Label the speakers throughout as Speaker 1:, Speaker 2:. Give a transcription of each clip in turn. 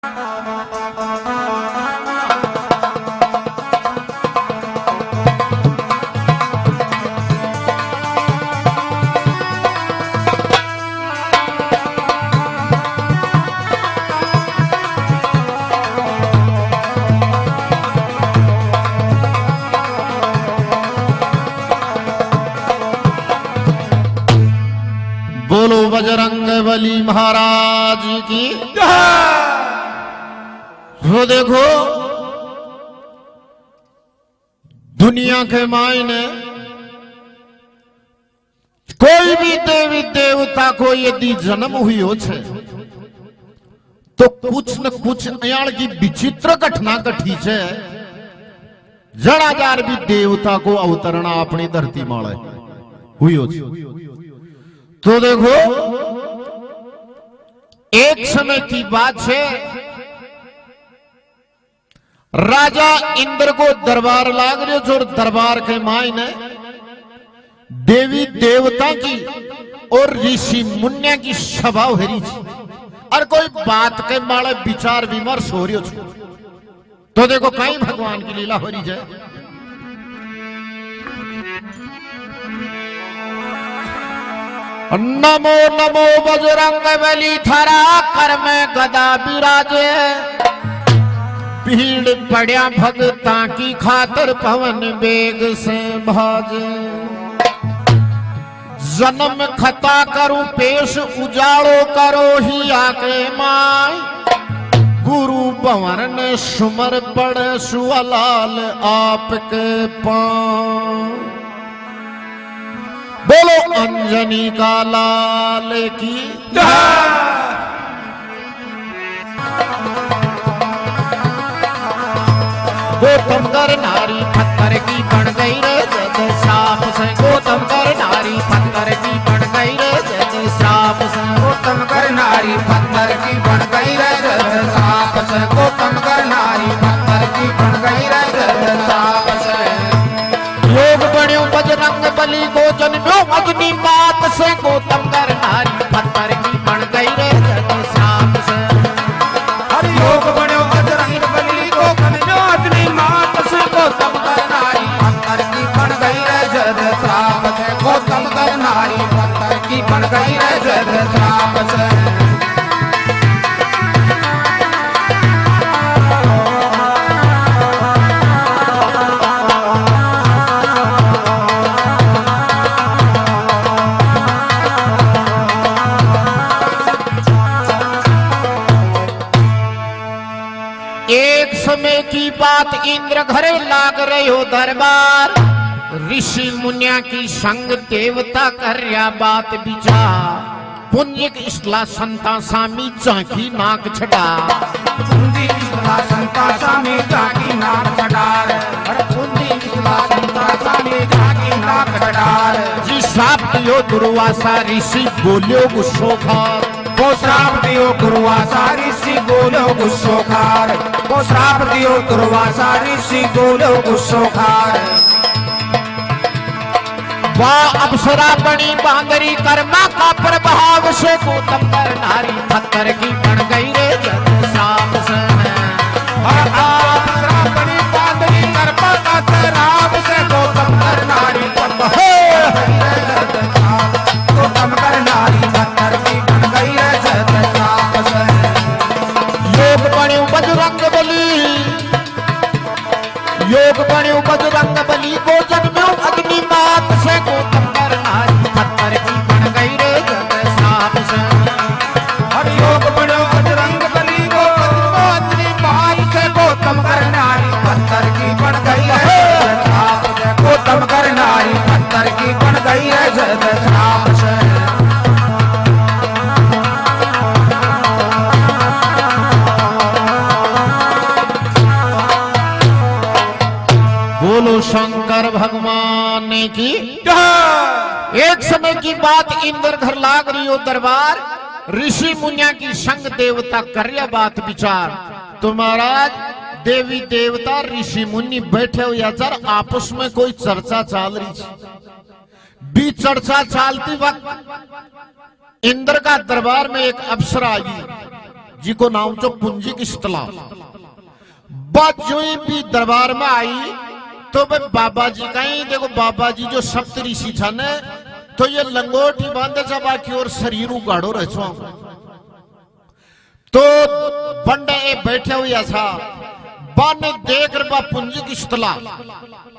Speaker 1: बोलो बजरंगबली महाराज की। वो देखो दुनिया के मायने कोई भी देवी देवता को यदि जन्म हुई हो छे तो कुछ न कुछ अयाण की विचित्र घटना घटी छे। जड़ाजार भी देवता को अवतरणा अपनी धरती माळे हुई हो छे। तो देखो एक समय की बात है, राजा इंद्र को दरबार लाग रहे जो दरबार के मायने देवी देवता की और ऋषि मुन्या की सभा हो रही थी और कोई बात के माले विचार विमर्श हो रही हो। तो देखो कहीं भगवान की लीला हो रही है। नमो नमो बजरंगबली थारा कर में गदा बिराजे। भीड़ पड़िया भगता की खातर पवन बेग से भाजे। जन्म खता करूं पेश उजाड़ो करो ही आके माय। गुरु भवन ने सुमर पड़े सुअलाल आपके पांव। बोलो अंजनी का लाल की गौतम कर नारी पत्थर की बन गई रे जैसे श्राप से। गौतम कर नारी पत्थर की बन गई रे जैसे श्राप से।
Speaker 2: गौतम कर नारी पत्थर की बन गई रे जैसे श्राप से। गौतम कर नारी पत्थर की बन गई रे जैसे श्राप से।
Speaker 1: योग बन्यो बजरंगबली को जन्म्यो अग्नि मात से। गौतम कर नारी पत्थर की बन गई रे जैसे श्राप से।
Speaker 2: हरि योग बन्यो बजरंगबली को जन्म्यो अग्नि मात से। गौतम कर नारी पत्थर की बन गई रे जैसे श्राप से। गौतम कर नारी पत्थर की बन गई रे जैसे श्राप से।
Speaker 1: एक समय की बात, इंद्र घरे लाग रहे हो दरबार। ऋषि मुनिया की संग देवता कर्या बात विचार। पुण्य इसला संता सामी चाकी नाक छड़ा।
Speaker 2: पुंजी इसला संता सामी चाकी नाक छड़ार। अरे पुंजी इसला संता सामी चाकी नाक छड़ार।
Speaker 1: जी साप दियो दुर्वासा ऋषि बोलियो गुस्सो खार।
Speaker 2: वो श्राप दियो दुर्वासा ऋषि बोलो गुस्सो खार। वो श्राप दियो दुर्वासा ऋषि बोलो गुस्सो खार।
Speaker 1: वाह अप्सरा बनी बांदरी कर्मा का प्रभाव से। गौतम कर नारी पत्थर की बन गई रे जैसे श्राप से।
Speaker 2: और अप्सरा बनी बांदरी कर्मा का प्रभाव से। गौतम कर नारी गौतम कर नारी पत्थर की बन गई रे जैसे श्राप से।
Speaker 1: योग बन्यो बजरंगबली। योग बन्यो बजरंगबली को जन्म्यो अग्नि मात से। गौतम कर नारी पत्थर की बन गई रे जैसे श्राप से।
Speaker 2: हरि योग बन्यो बजरंगबली को जन्म्यो अग्नि मात से। गौतम कर नारी पत्थर की बन गई रे जैसे श्राप से। गौतम कर नारी पत्थर की बन गई रे जैसे श्राप से।
Speaker 1: बोलो शंकर भगवान की। एक समय की बात, इंद्र घर लाग रही हो दरबार। ऋषि मुनिया की संग देवता कर्या बात विचार। तो महाराज देवी देवता ऋषि मुनि बैठे हो यार आपस में कोई चर्चा चल रही थी। भी चर्चा चलती वक्त इंद्र का दरबार में एक अप्सरा आई। जिको नाम जो पुंजिक स्थला। बात जो ही भी दरबार में आई तो भाई बाबा जी कहीं देखो, बाबा जी जो सप्तऋषि था ने तो ये लंगोटी बांधे जा बाकी और शरीर उगाड़ो रह तो बंडे बैठे हुए था बाने देख रहा पुंजिक स्थला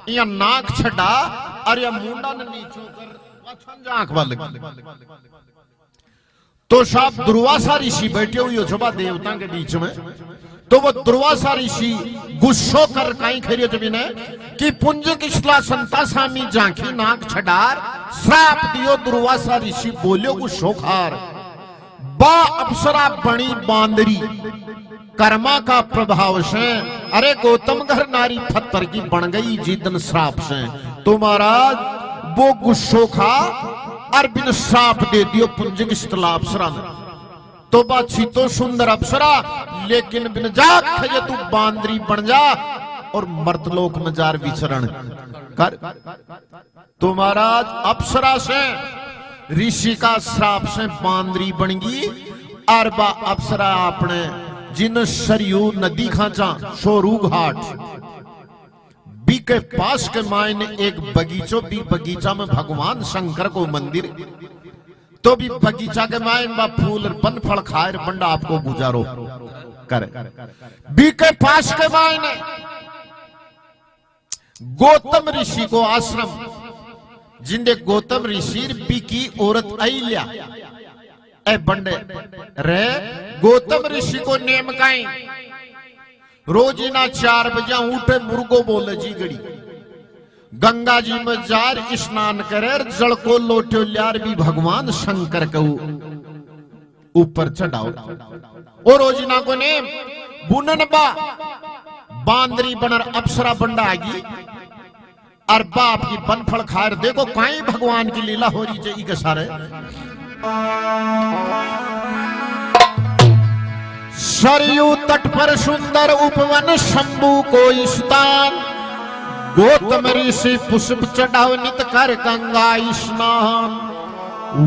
Speaker 1: या नाक छड़ा और या मुंडा ने नीचे कर आंख वाले तो साहब दुर्वासा ऋषि बैठे हुए छबा देवता के बीच में। तो वो दुर्वासा ऋषि गुस्सो कर कहीं खरियो जमीन है कि पुंजिक स्थला संता स्वामी झांकी नाक छडार श्राप दियो। दुर्वासा ऋषि बोलियो गुस्सो खार बा अप्सरा बनी बांदरी कर्मा का प्रभाव से, अरे गौतम घर नारी पत्थर की बन गई जिदन श्राप से। तो महाराज वो गुस्सो खा और बिन श्राप दे दियो पुंजिक स्थला अप्सरा ने। तो बात तो सुंदर अप्सरा लेकिन बिन जाग थे तू बांदरी बन जा और मर्तलोक में जार विचरण कर। तो महाराज अप्सरा से ऋषि का श्राप से बांदरी बन गई और बा अप्सरा अपने जिन सरयू नदी खाचा सोरू घाट बी के पास के मायने एक बगीचो भी बगीचा में भगवान शंकर को मंदिर तो भी बगीचा के मायने बा फूल बन फल खाए बंडा आपको गुजारो करे। बी के पास के मायने गौतम ऋषि को आश्रम जिंदे गौतम ऋषि बी की औरत अहिल्या ए बंडे रे गौतम ऋषि को नेम काई रोजीना 4 बजे उठे मुर्गो बोले जी गड़ी गंगा जी में जार स्नान करे जल को लोटे लियार भी भगवान शंकर को ऊपर चढ़ाओ। और रोजीना को नेम बुनन बा बांदरी बनर अप्सरा बंडा आगी और बाप की बनफल खार देखो कहीं भगवान की लीला हो रही चाहिए के सारे। सरयू तट पर सुंदर उपवन शंभू को स्थान गौतम ऋषि पुष्प चढ़ाव नित कर गंगा स्नान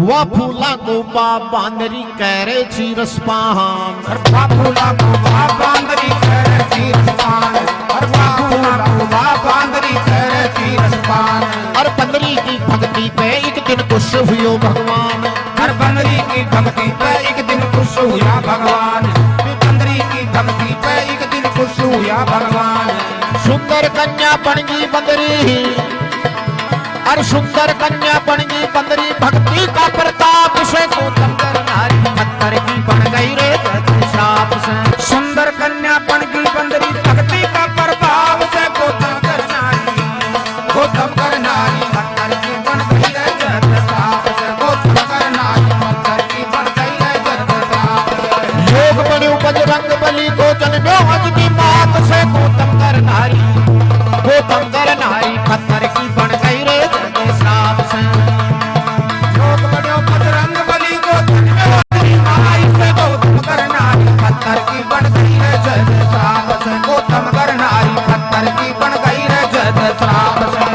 Speaker 1: वह फूला को बांदरी कह रहे चीरस पान
Speaker 2: फूला को बांदरी कह रहे चीरस पान बांदरी कह रहे चीरस पान।
Speaker 1: और बंदरी की भक्ति पे एक दिन खुश हुई भगवान
Speaker 2: हर बंदरी की भक्ति पे एक दिन खुश हुआ भगवान बंदरी की भक्ति पे एक दिन खुश हुआ भगवान।
Speaker 1: सुंदर कन्या बन गई बंदरी और सुंदर कन्या बन गई बंदरी भक्ति का प्रताप से गौतम कर नारी पत्थर की बन गई रे श्राप से।
Speaker 2: सुंदर कन्या बन गई बंदरी भक्ति का प्रभाव से गौतम कर नारी पत्थर की बन गई रे श्राप से गौतम कर नारी पत्थर की बन गई रे श्राप से।
Speaker 1: योग बने बजरंग बली को जन्म्यो अग्नि मात से गौतम कर नारी पत्थर की बन गई रे श्राप से।
Speaker 2: योग बने बजरंग बली को जन्म्यो अग्नि मात से गौतम कर नारी पत्थर की बन गई रे श्राप से गौतम कर नारी पत्थर की बन गई रे श्राप से।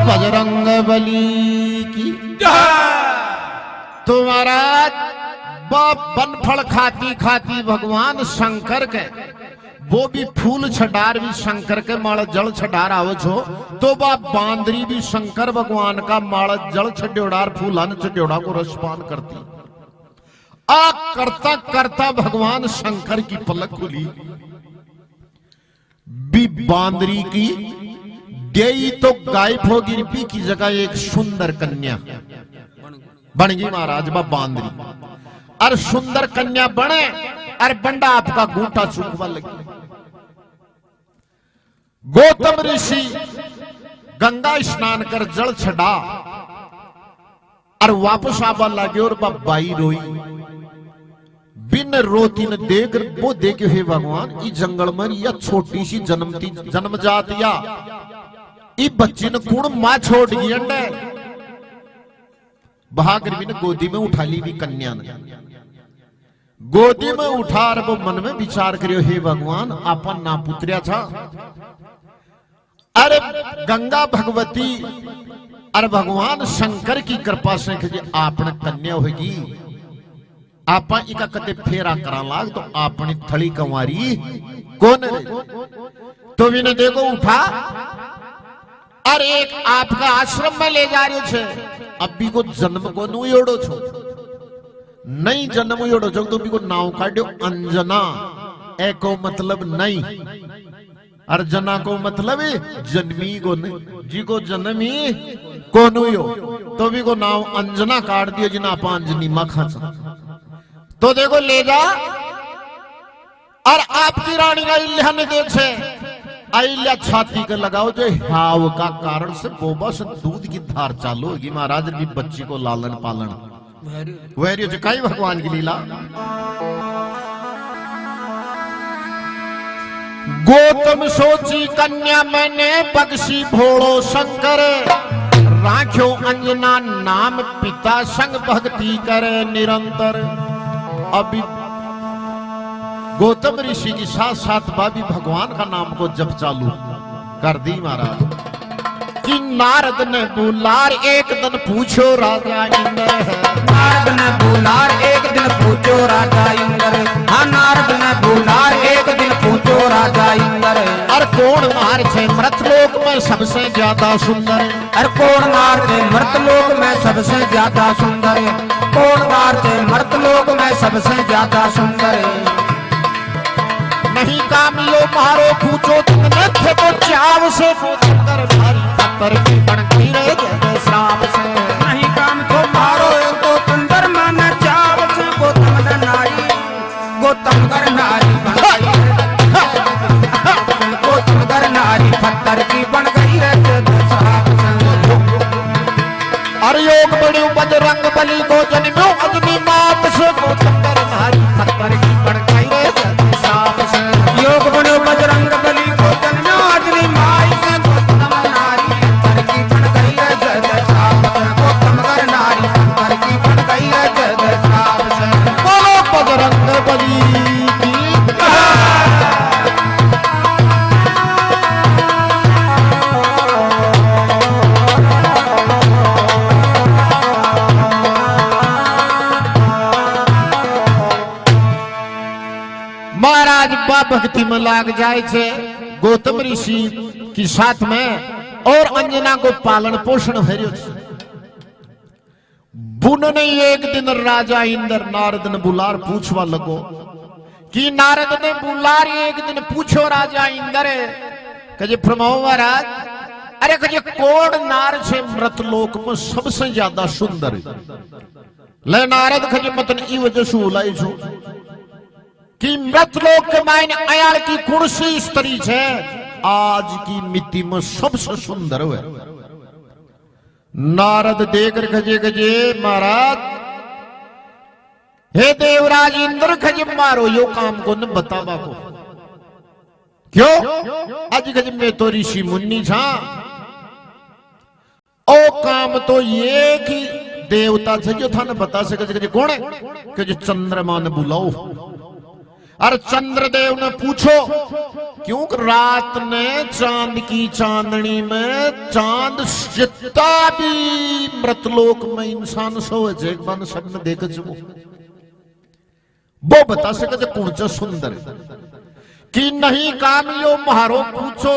Speaker 1: बजरंग बली की तो महाराज बनफल खाती खाती भगवान शंकर के वो भी फूल छडार भी शंकर के माल जल छडार आवो छो तो बा बांदरी भी शंकर भगवान का माल जल छड्योड़ार फूलन छड्योड़ा को रसपान करती। आ करता करता भगवान शंकर की पलक खुली भी बांदरी की देई तो गायब होगी बी की जगह एक सुंदर कन्या बन गई महाराज बा बांदरी और सुंदर कन्या बने और बंडा आपका गूंठा चुकवा लगी। गौतम ऋषि गंगा स्नान कर जल छड़ा और वापस आवा लगे और बाई रोई बिन रोती न देख वो देखे हे भगवान इस जंगल में या छोटी सी जन्म जात या बच्ची ने कौन मां छोड़ गई अंडे भागर भी ने गोदी में उठा ली भी कन्या ने गोदी में उठा और वो मन में विचार करियो, हे भगवान अपन ना पुत्रिया था, अरे गंगा भगवती और भगवान शंकर की कृपा से आपने कन्या होगी, आप इका कदे फेरा करा लाग तो अपनी थड़ी कंवारी कौन रे, तो भी ने देखो उठा और एक आपका आश्रम में ले जा रहे छे, अभी को जन्म को नु योड़ो छो, नहीं जन्म योड़ो छो तो भी को नाव काढ़ो अंजना, ए को मतलब नहीं, और जना को मतलब जन्मी को नहीं, जी को जन्मी को नु यो, तो भी को नाव अंजना काट दियो जिना पांजनी मखा। तो देखो ले जा और आपकी रानी अहिल्या ने देखे, अहिल्या छाती के लगाओ जो हाव का कारण से बोबा से दूध की धार चालू होगी, महाराज की बच्ची को लालन पालन वैरियो कई भगवान की लीला। गौतम सोची कन्या मैंने बख्शी भोड़ो शंकर, राख्यो अंजना नाम पिता संग भक्ति करे निरंतर। अभी गौतम ऋषि की साथ साथ भाभी भगवान का नाम को जप चालू कर दी महाराज कि नारद ने बुलार एक दिन पूछो राजा इंद्र है,
Speaker 2: नारद ने बुलार एक दिन पूछो राजा इंद्र, हाँ नारद ने बुलार एक दिन पूछो राजा इंद्र,
Speaker 1: और कौन नार थे मृतलोक में सबसे ज्यादा सुंदर,
Speaker 2: और कौन नार थे मृतलोक में सबसे ज्यादा सुंदर, कौन नार थे मृतलोक में सबसे ज्यादा सुंदर।
Speaker 1: नहीं कामियो मारो पूछो तुमने थे तो चाव से कर भारी पत्थर की बनती रहे जैसे श्राप से,
Speaker 2: नहीं काम तो मारो तो सुंदर माना चाव से गौतम नारी, गौतम कर नारी बन गई, गौतम कर नारी पत्थर की बन गई रे श्राप से।
Speaker 1: और योग बड़े बजरंग बली को जन्म्यो अग्नि मात से, गौतम कर नारी पत्थर की बन गई रे जैसे श्राप से।
Speaker 2: योग बनो बजरंग बली को जन्म्यो अग्नि माई से, गौतम नारी पत्थर की बन गई रे जय श्राप से, गौतम कर नारी पत्थर की बन गई रे जय श्राप से।
Speaker 1: बोलो बजरंग बली की महाराज बा भक्ति में लाग जाए छे गौतम ऋषि की साथ में, और अंजना को पालन पोषण हरियो छे। बुन ने एक दिन राजा इंद्र नारद ने बुलार पूछवा लगो कि नारद ने बुलार एक दिन पूछो राजा इंद्र कहे प्रमाओ महाराज, अरे कहे कौन नार छे मृतलोक में सबसे ज्यादा सुंदर। ले नारद कहे मतन ई वजह से उलाई छो कि मृतलोक के मायने अयाल की कुर्सी स्त्री छे आज की मिट्टी में सबसे सुंदर है। नारद देकर खजे खजे महाराज, हे देवराज इंद्र खजे मारो यो काम को न बतावा को, क्यों आज खजे मैं तो ऋषि मुन्नी छा, ओ काम तो ये कि देवता थे जो था न बता सके कौन है कि चंद्रमा ने बुलाओ। और चंद्रदेव ने पूछो क्यों रात ने चांद की चांदनी में चांद जितना भी मृतलोक में इंसान सोए एक बार सबने देख चुको वो बता सके कौन सा सुंदर कि नहीं कामियो महारो पूछो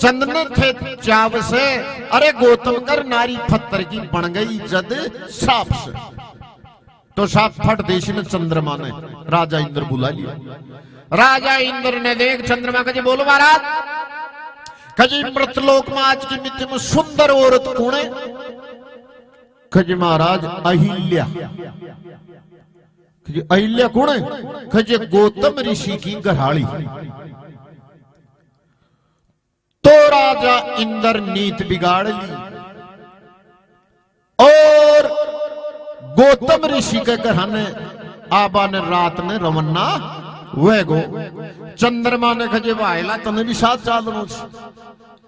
Speaker 1: चंदन थे चाव से, अरे गौतम कर नारी पत्थर की बन गई जद साप से। तो साप फट देशी ने चंद्रमा ने राजा इंद्र बुला लिया। राजा इंद्र ने देख चंद्रमा कहे बोलो महाराज, कहे मृतलोक में आज की मिट्टी में सुंदर औरत कौन है? कहे महाराज अहिल्या। कहे अहिल्या कौन है? कहे गौतम ऋषि की घराड़ी। तो राजा इंद्र नीत बिगाड़ ली और गौतम ऋषि के घराने आबा ने रात ने रवन्ना वे गो। चंद्रमा ने खजे वायला तने भी साथ चालनो।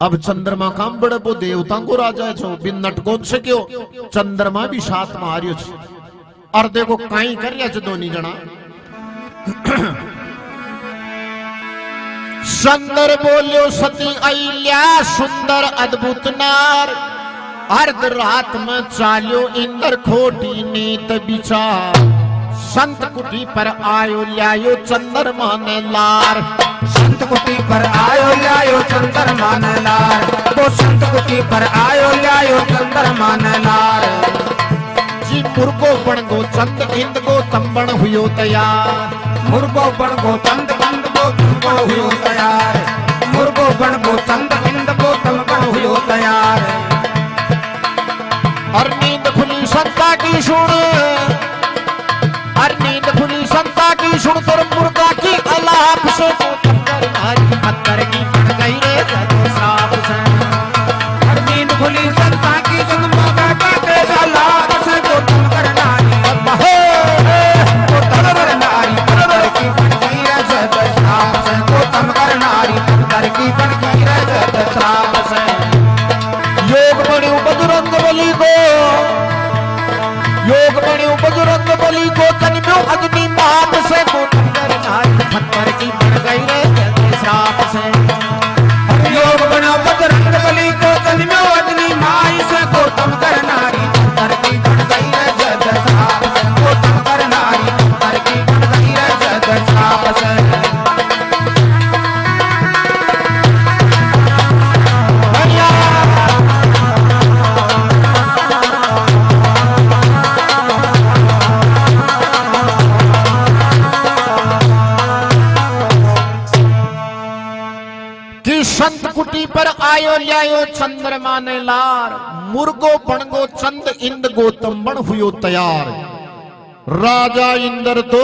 Speaker 1: अब चंद्रमा काम बड़े वो देवता को राजा छो बिन नटकोन से क्यों चंद्रमा भी साथ मारियो छे। और देखो कहीं करिया छे दोनी जना सुंदर बोल्यो सती अहिल्या सुंदर अद्भुत नार अर्ध रात में चाल्यो इंद्र खोटी नीत विचार संत कुटी पर आयो ल्यायो चंद्रमा ने लार
Speaker 2: संत कुटी पर आयो ल्यायो चंद्रमा ने लार वो संत कुटी पर आयो ल्यायो चंद्रमा ने लार
Speaker 1: जी मुर्गो बण गो चंद इंद गो तंबण हुयो तैयार
Speaker 2: मुर्गो बण गो चंद इंद गो तंबण हुयो तैयार मुर्गो बण गो चंद इंद गो तंबण हुयो तैयार
Speaker 1: और नींद खुली संता की सुन और नींद खुली संता की सुन तर मुर्गा की अलाप से तो तंकर नारी पत्थर की बन गई रे जग साप से
Speaker 2: और नींद खुली संता की सुन मुर्गा की तेज अलाप से तो तंकर नारी तो तंकर नारी पत्थर की बन गई रे जग साप से तो तंकर नारी पत्थर की बन गई रे जग साप से
Speaker 1: योग बने बजरंग बली को योग बने बजरंग बली को जन्म्यो अग्नि माप से को तंकर नारी पत्थर की बन गई रे जग श्राप से
Speaker 2: योग बनो बजरंग बली को जन्म्यो अग्नि माई से को तंकर नारी पत्थर की बन गई रे जग श्राप से को तंकर नारी पत्थर की बन गई रे जग श्राप से
Speaker 1: संत कुटी पर आयो ल्यायो चंद्रमा ने लार मुर्गो बणगो चंद इंद गौतम बण हुयो तैयार राजा इंद्र तो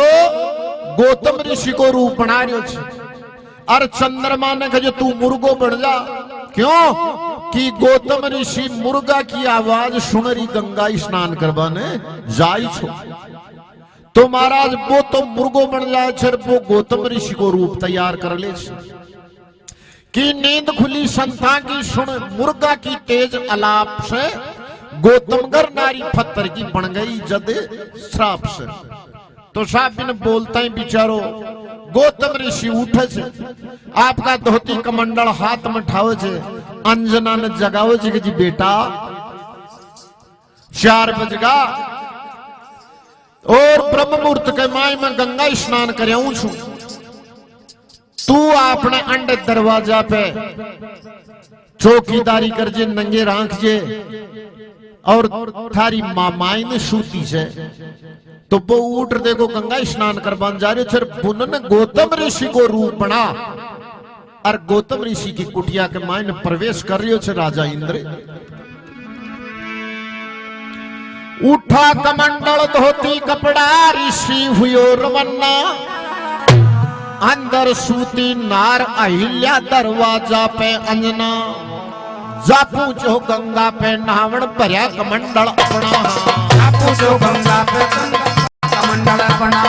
Speaker 1: गौतम ऋषि को रूप बना रह्यो छे और चंद्रमा ने कहे तू मुर्गो बन जा क्यों कि गौतम ऋषि मुर्गा की आवाज सुनरी गंगा स्नान करवाने जाई छो तो महाराज वो तो मुर्गो बन जाए छे वो गौतम ऋषि को रूप तैयार कर ले छे कि नींद खुली संता की सुन मुर्गा की तेज अलाप से गौतमगर नारी पत्थर की बन गई जद श्राप से तो साहब बिन बोलता ही बिचारो गौतम ऋषि उठे छे आपका धोती कमंडल हाथ में ठावे छे अंजना ने जगावे छे कि जी बेटा 4 बजगा और ब्रह्म मुहूर्त के माय में गंगा स्नान करयाऊं छू तू अपने अंडे दरवाजा पे चौकीदारी कर जे नंगे राख जे और थारी मामाई ने सूती से तो वो उठ देखो गंगा स्नान करवान जा रहे फिर बुनन गौतम ऋषि को रूप बना और गौतम ऋषि की कुटिया के माय ने प्रवेश कर रही हो राजा इंद्र उठा कमंडल धोती कपड़ा ऋषि हुयो रवन्ना अंदर सूती नार अहिल्या दरवाजा पे अंजना जा पूछो गंगा पे नावण भरया कमंडल अपना
Speaker 2: जा पूछो गंगा पे कमंडल अपना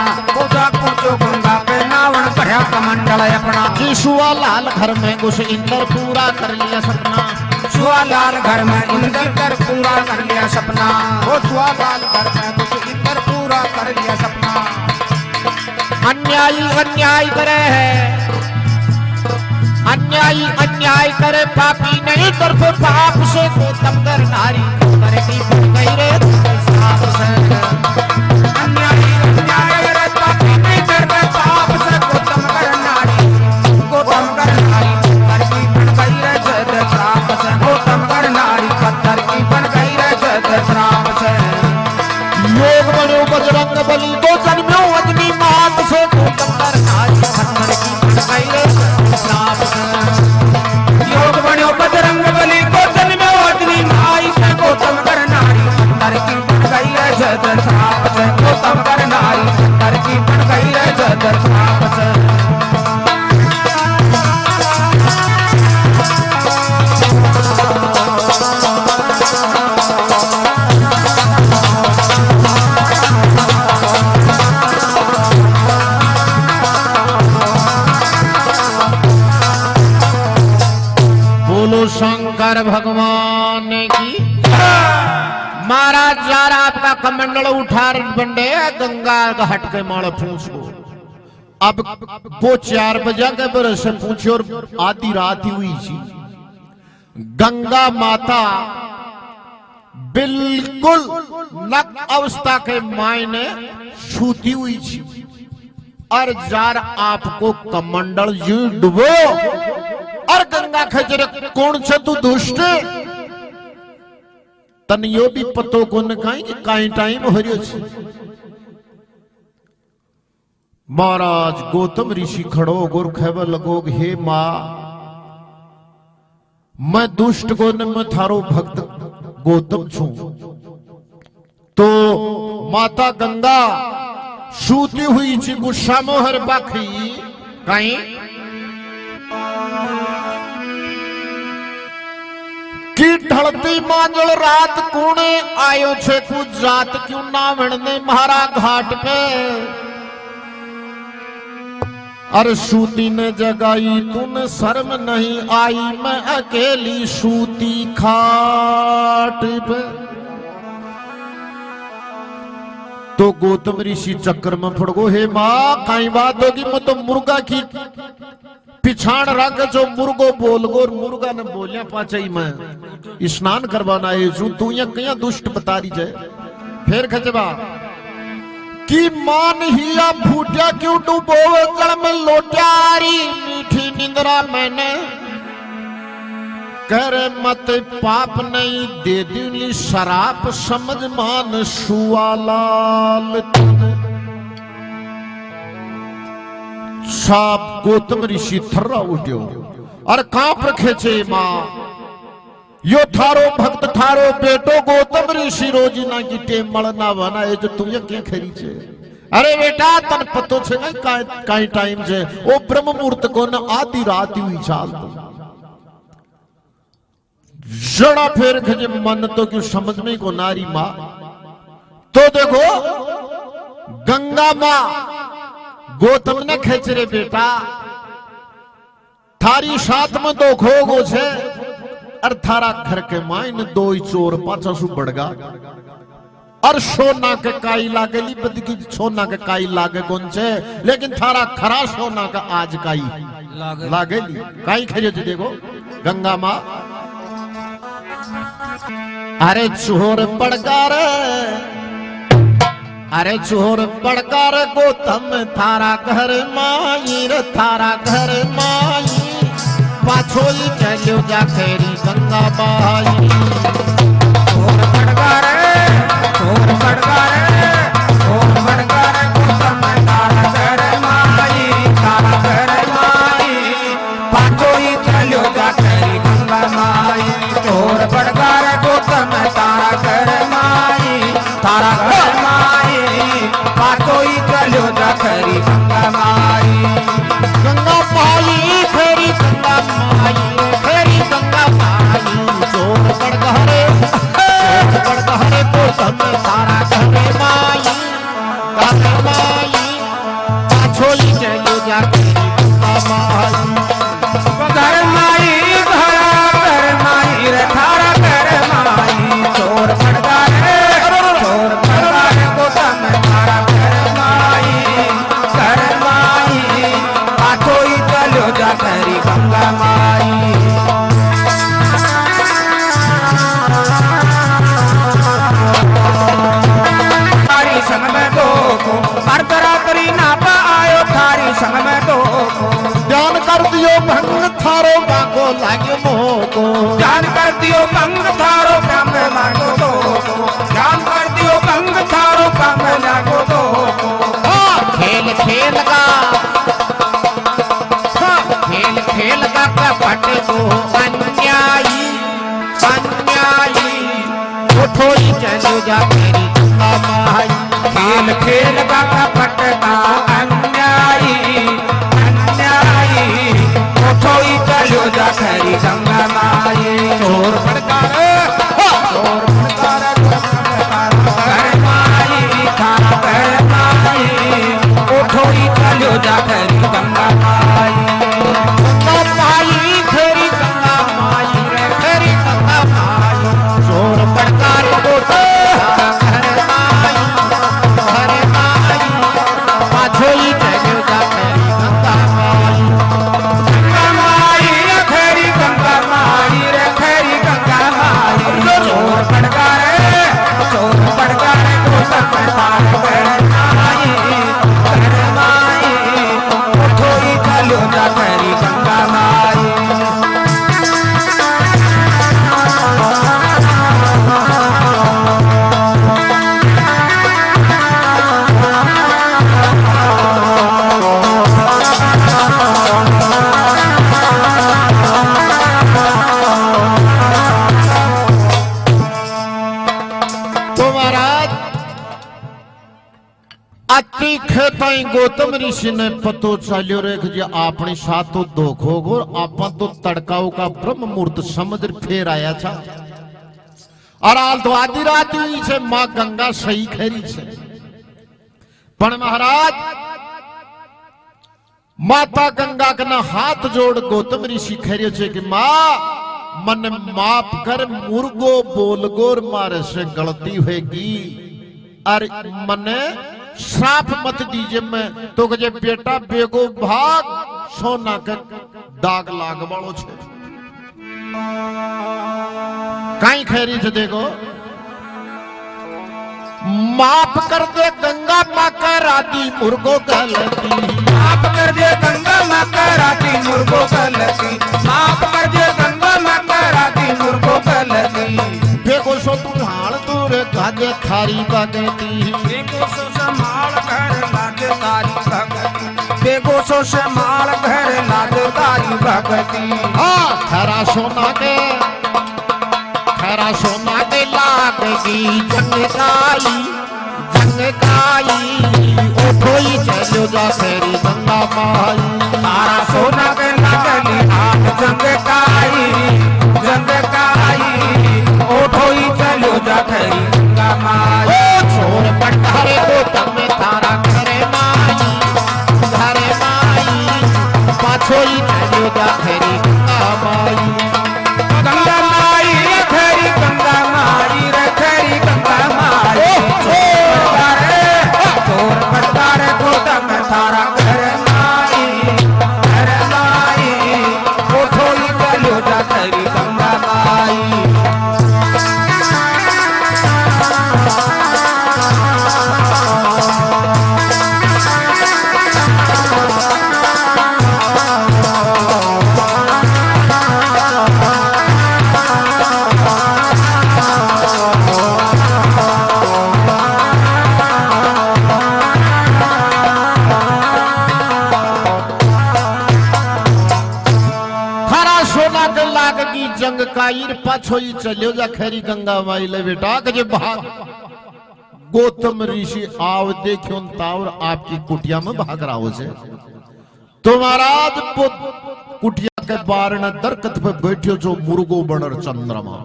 Speaker 2: जा पूछो गंगा पे नावण भरया कमंडल अपना
Speaker 1: किशुआ लाल घर में घुस इंद्र पूरा कर लिया सपना
Speaker 2: सुआ लाल घर में इंद्र कर पूरा कर लिया सपना वो सुआ लाल घर में घुस इंद्र पूरा कर लिया सपना
Speaker 1: अन्यायी अन्याय करे है अन्यायी अन्याय करे पापी नहीं तरफ पाप से को तमगर नारी करती गई रे साप से
Speaker 2: अन्यायी अन्याय करे पापी नहीं तरफ पाप से को तमगर नारी करती गई रे जग श्राप से को तमगर नारी पत्थर की बन गई रे जग श्राप से
Speaker 1: योग बनो बजरंग बली को जन्म्यो अग्नि मात से को तमगर नारी पत्थर की बन गई रे श्राप से
Speaker 2: योग बनो बजरंग बली को जन्म्यो अग्नि माई से को तमगर नारी पत्थर की बन गई रे जग श्राप से को तमगर नारी पत्थर की बन गई रे जग श्राप से
Speaker 1: शंकर भगवान की महाराज यार आपका कमंडल उठा बंडे गंगा घाट के माल फूस को अब वो 4 बजा के बरस से पूछे और आधी रात ही हुई थी। गंगा माता बिल्कुल नक अवस्था के मायने सूती हुई थी और जार आपको कमंडल जी डुबो और गंगा खजरे कौन से तू दुष्ट तन यो भी पतो को न कहीं कि काई टाइम हो रही है। महाराज गौतम ऋषि खड़ो गोर खेब लगोग हे मां मैं दुष्ट को न मैं थारो भक्त गौतम छू। तो माता गंगा सूती हुई छी गुस्सा मोहर बाखी कहीं की ढलती मांजल रात कूणे आयो छे कुछ जात क्यों ना वणने महारा घाट पे। अरे सूती ने जगाई तूने शर्म नहीं आई मैं अकेली सूती खाट पे। तो गौतम ऋषि चक्कर में पड़ गो हे मां कई बात होगी मैं तो मुर्गा की पिछाड़ रख जो मुर्गो बोल गो मुर्गा ने बोलिया पाचाई मैं स्नान करवाना है तू या कया दुष्ट बता रही जाए। फिर खचबा कि मान हिया फूटिया क्यों डूबो जल में लोट्यारी मीठी निंद्रा मैंने कर मत पाप नहीं दे दिली शराप समझ मान सुआलाल साप गौतम ऋषि थर्रा उठ्यो और कांप रखे छे मां यो थारो भक्त थारो बेटो गौतम ऋषि रोजिना की टेम मलना बना है जो तुझे क्या खरी छे। अरे बेटा तन पतो छे नहीं काई टाइम छे ओ ब्रह्म मुहूर्त को न आधी रात हुई चाल जड़ा फेर खजे मन तो क्यों समझ में को नारी मां। तो देखो गंगा मां गौतम ने खेच रे बेटा थारी साथ में दो खोगो छे और थारा घर के माइन दो चोर पाछा सु बढ़गा और सोना के काई लागेली बदकी सोना के काई लागे कौन छे लेकिन थारा खरा सोना का आज काई लागेली काई खेजे देखो गंगा मां। अरे चोर बढ़गा रे अरे चोर बढ़गा रे गौतम थारा घर माई रे थारा घर माई पाछोई चलो जा तेरी गंगा बाई।
Speaker 2: चोर बढ़गा रे चोर बढ़गा रे चोर बढ़गा रे गौतम तारा घर माई तारा घर माई पाछोई चलो जा तेरी गंगा माई। चोर बढ़गा रे गौतम तारा घर माई तारा घर माई पाछोई चलो जा तेरी गंगा माई।
Speaker 1: गंगा माई फेरी गंगा माई फेरी गंगा माई चोर बढ़गा रे गौतम तारा घर माई तारा माई पाछोई चलो जा तेरी गंगा माई।
Speaker 2: घर माई घर माई रे थारा घर माई चोर बढ़गा रे चोर बढ़गा रे गौतम तारा घर माई पाछोई चलो जा तेरी गंगा माई। थारी संग में दो को अर्धरात्रि नापा आयो थारी संग में दो को
Speaker 1: ध्यान कर दियो भंग थारो बाको लाग्यो मोको
Speaker 2: ध्यान कर दियो भंग थारो काम लागो दो ध्यान कर दियो भंग थारो काम लागो दो।
Speaker 1: खेल खेल का कपट को अन्यायी अन्यायी उठो ही चलो जा तेरी गंगा माई।
Speaker 2: खेल खेल का कपट का अन्यायी अन्यायी उठो ही चलो जा तेरी गंगा माई। चोर बढ़गा रे चोर बढ़गा रे घर माई थारा घर माई उठो ही चलो जा तेरी गंगा माई।
Speaker 1: गंगा माई फेरी गंगा माई रे फेरी गंगा माई चोर बढ़गा रे गौतम तारा घर माई पाछोई गौतम ऋषि ने पतो चाल्यो रेख जी अपनी साथ तो दुख होगो आपा तो तड़काओ का ब्रह्म मुहूर्त समझ फिर आया था और आल तो आधी रात हुई छे मां गंगा सही खेरी छे पण महाराज माता गंगा के ना हाथ जोड़ गौतम ऋषि खेरियो छे कि मां मन माफ कर मुर्गो बोलगोर मारे से गलती होगी और मने श्राप मत दीजिए मैं तो कहे बेटा बेगो भाग सोना के दाग लाग वालो छे कहीं खैरी छे देखो माफ कर दे गंगा माँ का राती मुर्गो गलती
Speaker 2: माफ कर दे गंगा माँ का राती मुर्गो गलती माफ कर दे गंगा माँ का राती मुर्गो गलती
Speaker 1: बेगो सो तू हाल दूर गाजे थारी बगती
Speaker 2: बेगो सो संभाल घर लाज तारी भगती बेगो सो संभाल घर लाज तारी भगती
Speaker 1: हाँ खरा सोना के लागेगी जंगकाई ओ कोई चलो जा फेरी गंगा माई
Speaker 2: तारा सोना के लागली हाथ जंगकाई ओ ठोई चलो जा फेरी गंगा माई
Speaker 1: ओ छोर पटारे को तमे तारा घरे माई पाछोई चलो जा फेरी गंगा माई
Speaker 2: गंगा माई रखरी गंगा माई रखरी गंगा माई चोर पटारे को तम थारा घर माई ओ ठोई चलो जा फेरी गंगा माई
Speaker 1: जंग काईर पाछोई चलियो जा खैरी गंगा माई ले बेटा के भाग गौतम ऋषि आव देखियो तावर आपकी कुटिया में भाग रहा हो से तो महाराज कुटिया के बारन दरकत पे बैठियो जो मुर्गो बनर चंद्रमा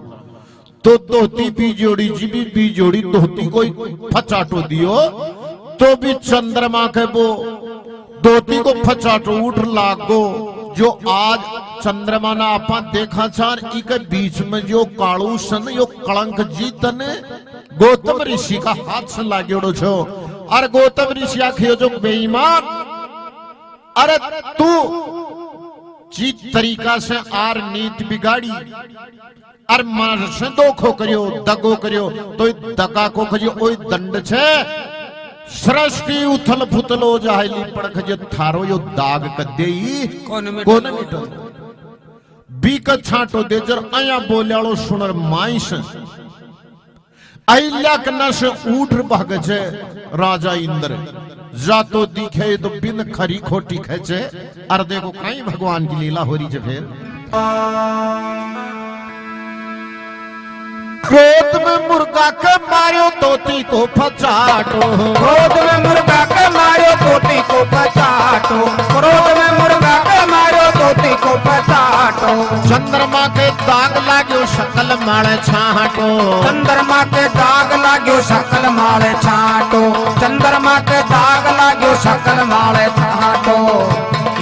Speaker 1: तो दोती भी जोड़ी जीबी भी जोड़ी दोती कोई फचाटो दियो तो भी चंद्रमा के वो दोती को फचाटो उठ लागो जो आज चंद्रमा ना आपा देखा चार इके बीच में जो कालू सन यो कलंक जीतन गौतम ऋषि का हाथ से लागेड़ो छो और गौतम ऋषि आखियो जो बेईमान अरे तू जीत तरीका से आर नीति बिगाड़ी और मार से दोखो करियो दगो करियो तो दगा को करियो ओई दंड छे सृष्टि उथल फुथल हो जाहली पड़ख जे थारो यो दाग क देई कोन मिटो बीक छाटो दे जर आया बोल्यालो सुनर माइस अहिल्या कना से ऊठ भाग छे राजा इंद्र जातो दिखे तो बिन खरी खोटी खेचे और देखो कहीं भगवान की लीला हो रही है फिर क्रोध में मुर्गा के मारियो तोती को फचाटो
Speaker 2: क्रोध में मुर्गा के मारियो तोती को फचाटो क्रोध में मुर्गा के मारियो तोती को फचाटो
Speaker 1: चंद्रमा के दाग लाग्यो शकल माळे छाटो
Speaker 2: चंद्रमा के दाग लाग्यो शकल माळे छाटो चंद्रमा के दाग लाग्यो शकल माळे छाटो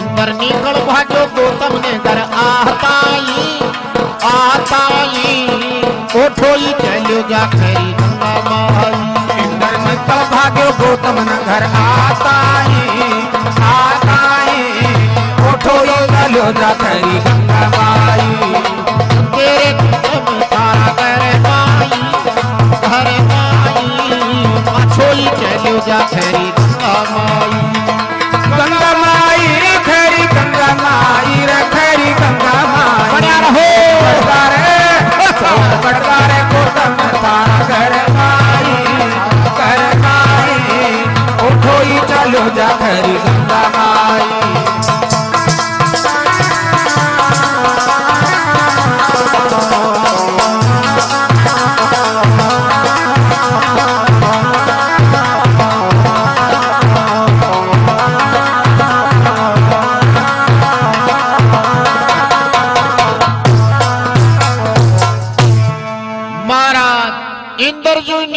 Speaker 1: इंद्र निकल भाग्यो गौतम ने घर आताई उठोई चलियो जा खैरी गंगा माई
Speaker 2: इंद्र निकल भाग्यो गौतम ने घर आताई उठोई चलियो जा खैरी गंगा माई
Speaker 1: तेरे तुम तारा घर माई पाछोई चलियो जा खैरी गंगा माई
Speaker 2: गंगा माई रे खैरी गंगा माई रे खैरी गंगा माई
Speaker 1: बढ़िया रहो
Speaker 2: बड़कारे गौतम तारा घर माई उठोई चलो जा खैरी गंगा माई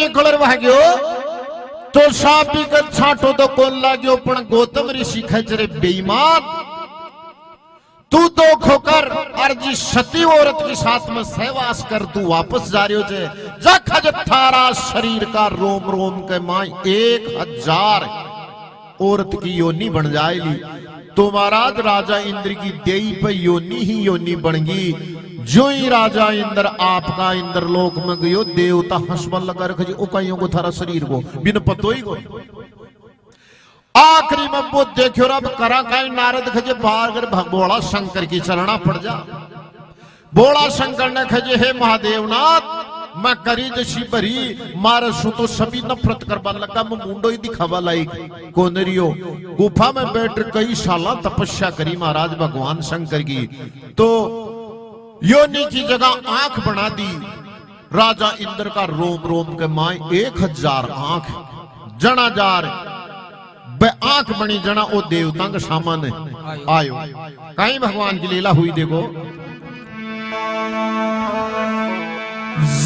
Speaker 1: निकल भाग्यो तो सापी कर छाटो तो कौन लाग्यो पण गौतम ऋषि खचरे बेईमान तू तो खोकर अर्जी सती औरत के साथ में सहवास कर तू वापस जा रहे हो जा खज थारा शरीर का रोम रोम के माई 1000 औरत की योनि बन जाएगी तो महाराज राजा इंद्र की देई पे योनि ही योनि बन गई जो ही राजा इंद्र आपका इंद्र लोक में गयो देवता हंसबन लगा रखे उकाइयों को थारा शरीर को बिन पतो ही को आखिरी में वो देखो अब करा का नारद खजे बागर भोला शंकर की चरणा पड़ जा भोला शंकर ने खजे हे महादेवनाथ मैं करी जशी भरी मारे सु तो सभी नफरत करवा लगा मैं मुंडो ही दिखावा लाइक कोनरियो गुफा में बैठ कई साल तपस्या करी महाराज भगवान शंकर की तो योनि की जगह आंख बना दी राजा इंद्र का रोम रोम के माए 1000 आंख जना जार आंख बनी जना ओ देवता के सामने आयो कहीं भगवान की लीला हुई देखो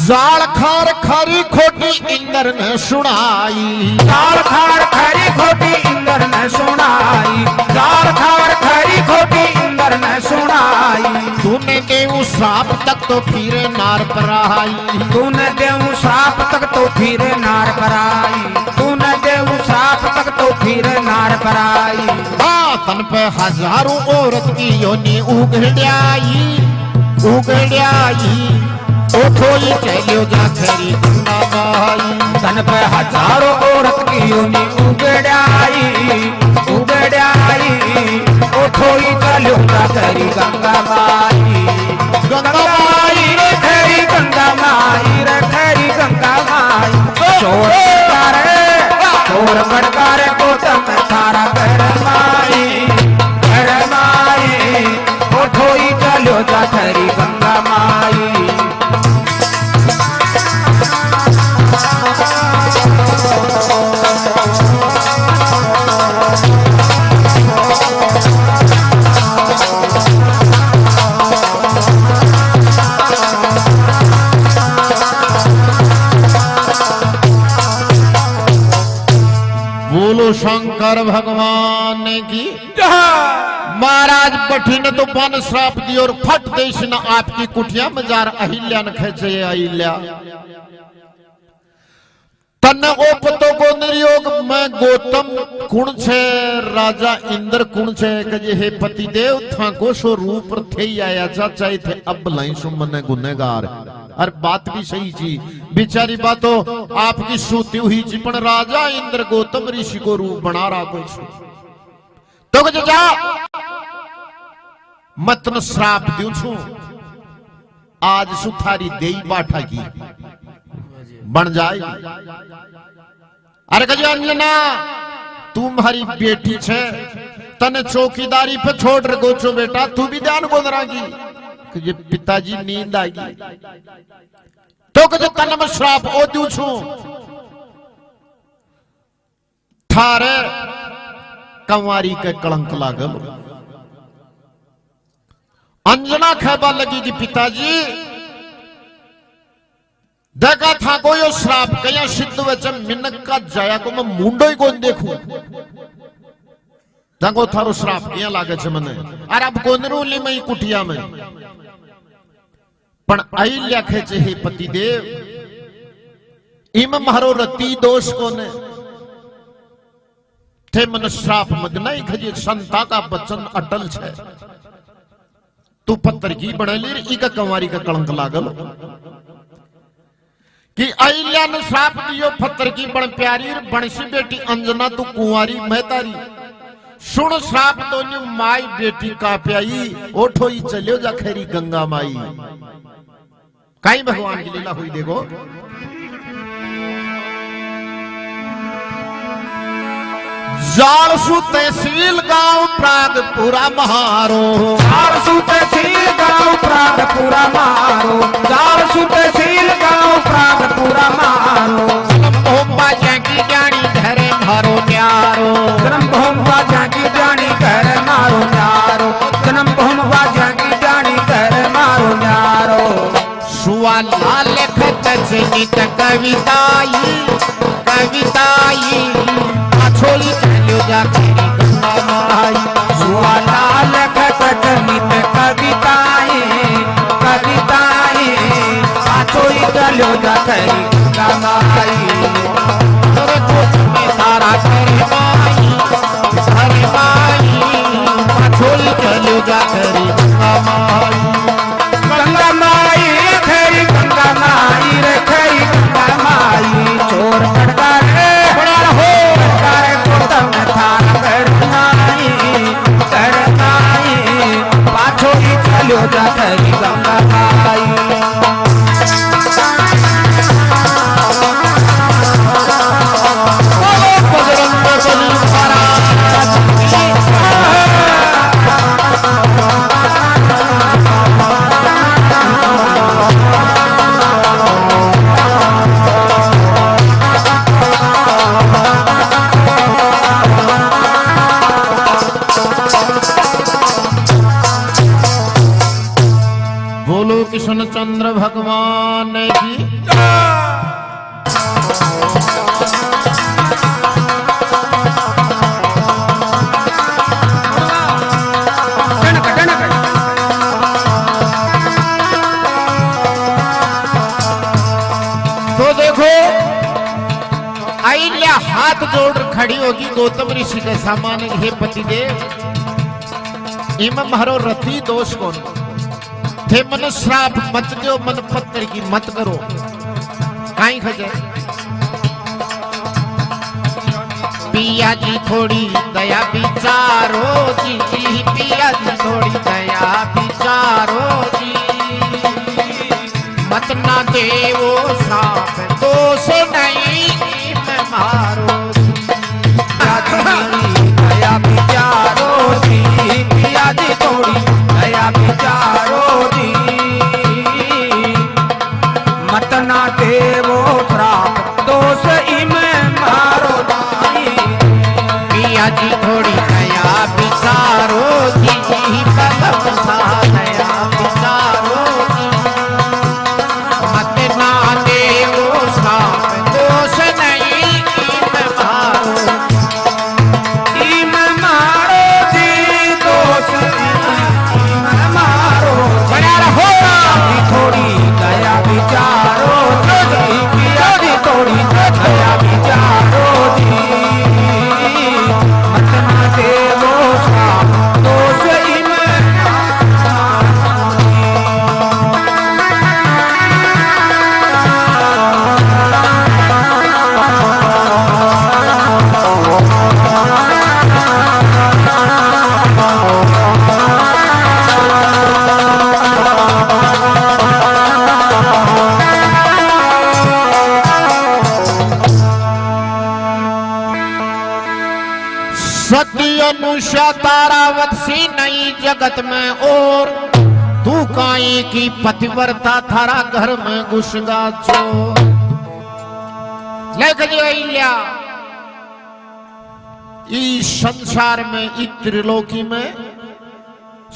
Speaker 1: जाल खार खारी खोटी इंद्र ने सुनाई
Speaker 2: जाल खार खारी खोटी इंद्र ने सुनाई जाल खार खारी खोटी इंद्र ने सुनाई
Speaker 1: तूने देव श्राप तक तो फिरे नार पर आई
Speaker 2: तूने देव श्राप तक तो फिरे नार पर आई तूने देव श्राप तक तो फिरे नार पर आई
Speaker 1: तन पे हजारों औरत की योनि उगड़ाई ओठोई चलियो जा खरी गंगा माई
Speaker 2: तन पे हजारों औरत की योनि उगड़ाई ओठोई चलियो जा खरी गंगा माई रे खरी गंगा माई रे खरी गंगा माई चोर बड़कार को तम थारा कर माई ओठोई चलियो जा खरी गंगा माई
Speaker 1: बोलो शंकर भगवान की महाराज बठी ने तो वन श्राप दी और फट देश न आपकी कुटिया में जार अहिल्या न खेचे अहिल्या तन ओपतो को निर्योग में गौतम कुण छे राजा इंद्र कुण छे कजे हे पति देव था को सो रूप थे आया चाहे थे अब लाई सुमने गुनेगार और बात भी सही थी बेचारी बातों आपकी सूती हुई थी पण राजा इंद्र गौतम ऋषि को रूप बना रहा कुछ तो कजे जा मतन श्राप दू छु आज सुथारी देई बाठा की बन जाए अरे कजे अंजना तुम्हारी बेटी छे तने चौकीदारी पे छोड़ रखो छो बेटा तू भी ध्यान को दरागी कि पिताजी नींद आएगी तो कजे तने में श्राप ओ दू छु थारे कंवारी के कलंक लागल अंजना खेबा लगी कि पिताजी देखा था कोई श्राप कया सिद्ध वच मिनक का जाया को मैं मुंडो ही कौन देखूं देखो थारो श्राप किया लागे छे मने अरे अब कोनरूली में कुटिया में पण आई लिखे छे हे पति देव इम मारो रति दोष कोने थे मन श्राप मत नहीं खजे संता का वचन अटल छे तू पत्थर की बनेली इका कंवारी का कलंक लागल कि अहिल्या ने श्राप दियो पत्थर की बण प्यारी बणसी बेटी अंजना तू कुंवारी महतारी सुन श्राप तो माई बेटी का प्याई ओठो ही चलियो जा खैरी गंगा माई कई भगवान की लीला हुई देखो जालसू तहसील गांव प्रागपुरा महारो
Speaker 2: जालसू तहसील गांव प्रागपुरा महारो जालसू तहसील गांव प्रागपुरा महारो
Speaker 1: भोंबा जाकी जानी घरे मारो न्यारो
Speaker 2: जन्म भोंबा जाकी जानी घरे मारो न्यारो जन्म भोंबा जाकी जानी घरे मारो न्यारो
Speaker 1: सुआ लाल खत से नित कविताई कविताई पाछोली चलो जा तेरी गंगा माई
Speaker 2: सुवाला लखत नित कविताएं कविताएं पाछोई चलो जा तेरी गंगा माई
Speaker 1: तेरे कोच में सारा तेरी माई पाछोली चलो जा तेरी गंगा माई
Speaker 2: गंगा माई खरी गंगा माई रे खरी गंगा माई चोर कटका रे
Speaker 1: बड़ा रहो
Speaker 2: करे को तम थार करनाई पाछो ही चलो जा तेरी गंगा माई
Speaker 1: बोलो कृष्ण चंद्र भगवान की तो देखो अहिल्या हाथ जोड़ खड़ी होगी गौतम ऋषि के सामने, हे पतिदेव इम मारो रति दोष कौन थे मन श्राप मत दो मन पत्थर की मत करो काई खजे पिया जी थोड़ी दया विचारो जी पिया जी थोड़ी दया विचारो जी मत ना देवो श्राप दोष नहीं मैं मारो
Speaker 2: दया विचारो जी पिया जी थोड़ी दया विचारो जी मत ना देवो श्राप दोष इमे मारो दाई
Speaker 1: पिया जी थोड़ी दया विचारो जी पदम सा दया विचारो जी मत ना देवो श्राप दोष नहीं मैं मारो
Speaker 2: इमे मारो जी दोष इमे मारो
Speaker 1: बना रहो
Speaker 2: थोड़ी दया विचारो जी पिया जी थोड़ी दया विचारो जी मत ना देवो श्राप दोष इमे
Speaker 1: सती अनुषा तारावती नई जगत में और तू काई की पतिव्रता थारा घर में घुसगा चो लेख लिया इस संसार में इस त्रिलोकी में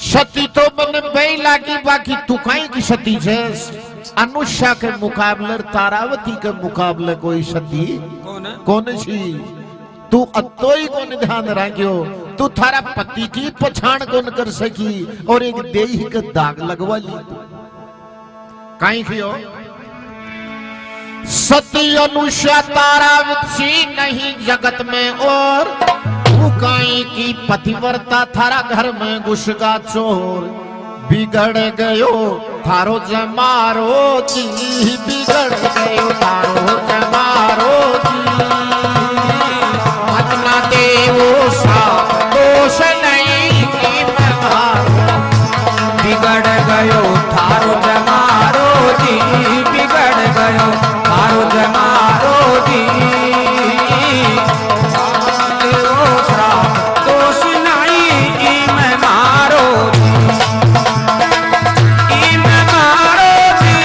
Speaker 1: सती तो मन बेला की बाकी तू काई की सती जैस अनुषा के मुकाबले तारावती के मुकाबले कोई सती कौन सी तू अतोई कौन ध्यान रखियो तू थारा पति की पछाण कौन कर सकी और एक देही का दाग लगवा ली काई कियो सती अनुषा तारावती नहीं जगत में और तू काई की पतिव्रता थारा घर में घुसगा चोर बिगड़ गयो थारो जमारो जी बिगड़ गयो थारो जमारो जी देवो श्राप दोष नहीं मैं मारो
Speaker 2: बिगड़ गयो थारो जमारो जी बिगड़ गयो थारो जमारो जी देवो श्राप दोष नहीं इमे मारो इमे मारो जी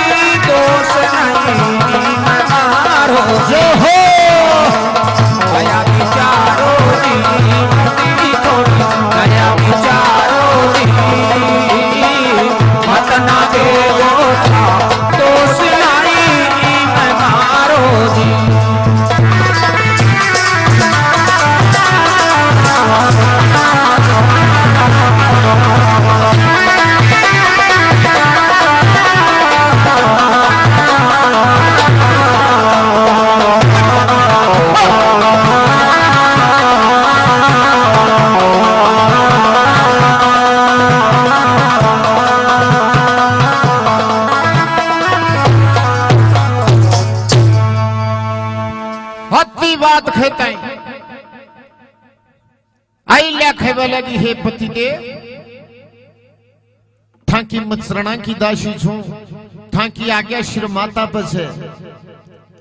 Speaker 2: दोष नहीं इमे मारो
Speaker 1: लगी हे पतिदेव थाकी मचरणा की दासी छू थाकी आज्ञा शिर माता पर है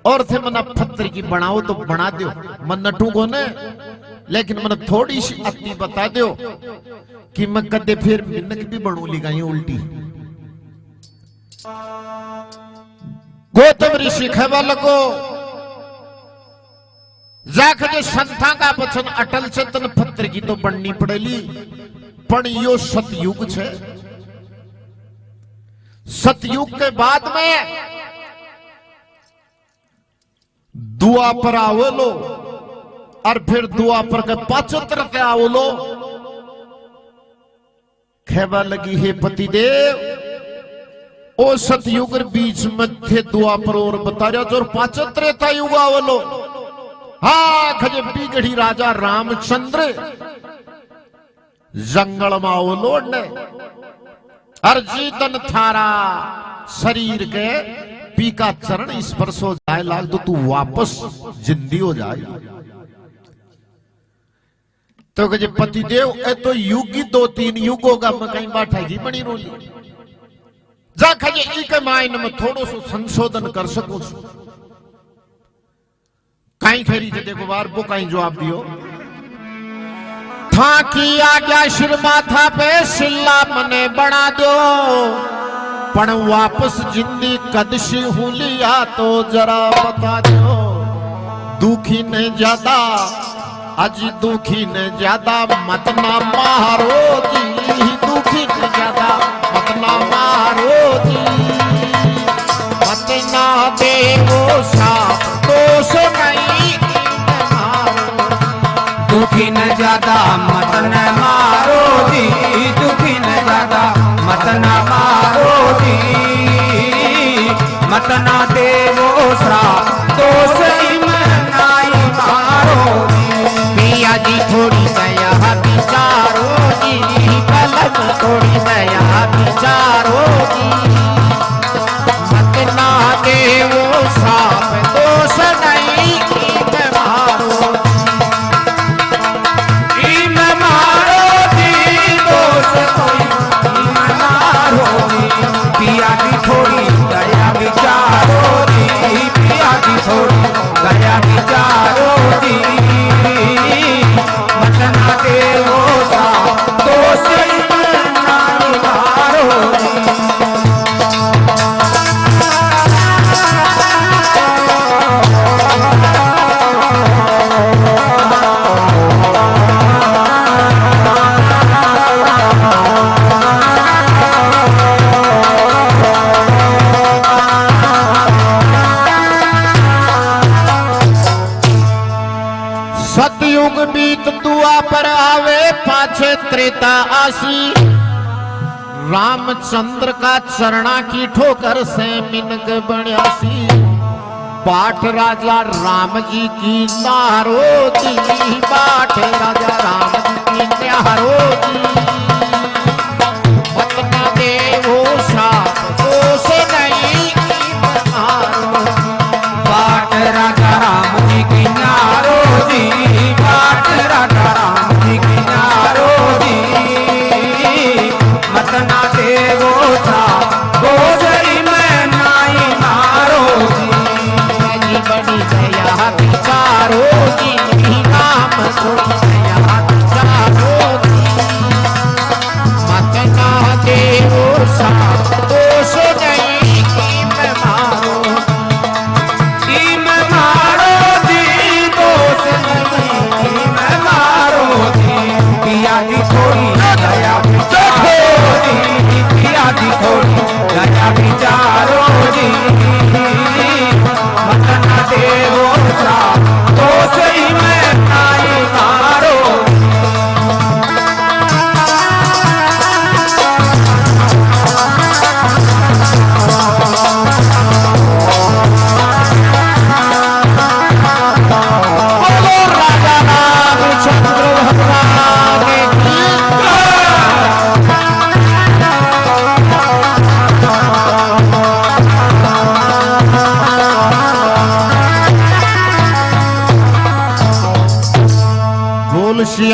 Speaker 1: और थे मना पत्थर की बनाओ तो बना दो मन नटू को ने लेकिन मन थोड़ी सी अति बता दो कि मैं कदे फिर मिन्नक भी बनू लिगाई उल्टी गौतम ऋषि खेवा लगो जाख जो संथा का वचन अटल चेतन पत्थर की तो बननी पड़ेली पण यो सतयुग छे सतयुग के बाद में द्वापर आवलो और फिर द्वापर के पाचोत्र के आवलो खेवा लगी है पतिदेव ओ सतयुग बीच मध्य द्वापर और बता रहा जो पाचोत्र था युग आवलो हाँ खजे बिगड़ी राजा रामचंद्र जंगल में आवलो ने अर्जीतन थारा शरीर के पी का चरण स्पर्श हो जाए लाग तो तू वापस जिंदी हो जाए तो कहे पतिदेव ए तो युगी 2-3 युगों का मकई बाठागी बनी रोली जा खजे एक मायन में थोड़ो सो संशोधन कर सकूं कहीं खेरी थे देखो बार वो कहीं जवाब दियो था की आज्ञा शिर माथा पे सिल्ला मने बना दो पण वापस जिंदी कदशी हूं लिया तो जरा बता दो दुखी ने ज्यादा अजी दुखी ने ज्यादा मत ना मारो जी दुखी ने ज्यादा मत ना मारो जी मत ना देवो साप दोष नहीं
Speaker 2: दुखी न ज्यादा मत न मारो जी दुखी न ज्यादा मत न मारो जी मत न देवो श्राप दोष नाई मारो जी
Speaker 1: पिया जी थोड़ी दया विचारो जी कलम थोड़ी दया विचारो जी मत ना देवो साप दोष नहीं मारो
Speaker 2: पिया की थोड़ी दया विचारो जी पिया की थोड़ी दया विचारो जी मत ना देवो साप दोष नाई मारो जी
Speaker 1: सतयुग बीत दुआ पर आवे पाछे त्रेता आसी रामचंद्र का चरणा की ठोकर से मिनक बण्यासी बाट राजा राम जी की नारो जी बाट राजा राम जी की नारो जी मत ना देवो साप दोष नहीं मारो
Speaker 2: बाट राजा राम जी की नारो जी बाट राजा राम जी की नारो जी मत ना देवो साप दोष में नाई मारो जी
Speaker 1: बड़ी दया विचारो जी नाम थोड़ी दया विचारो जी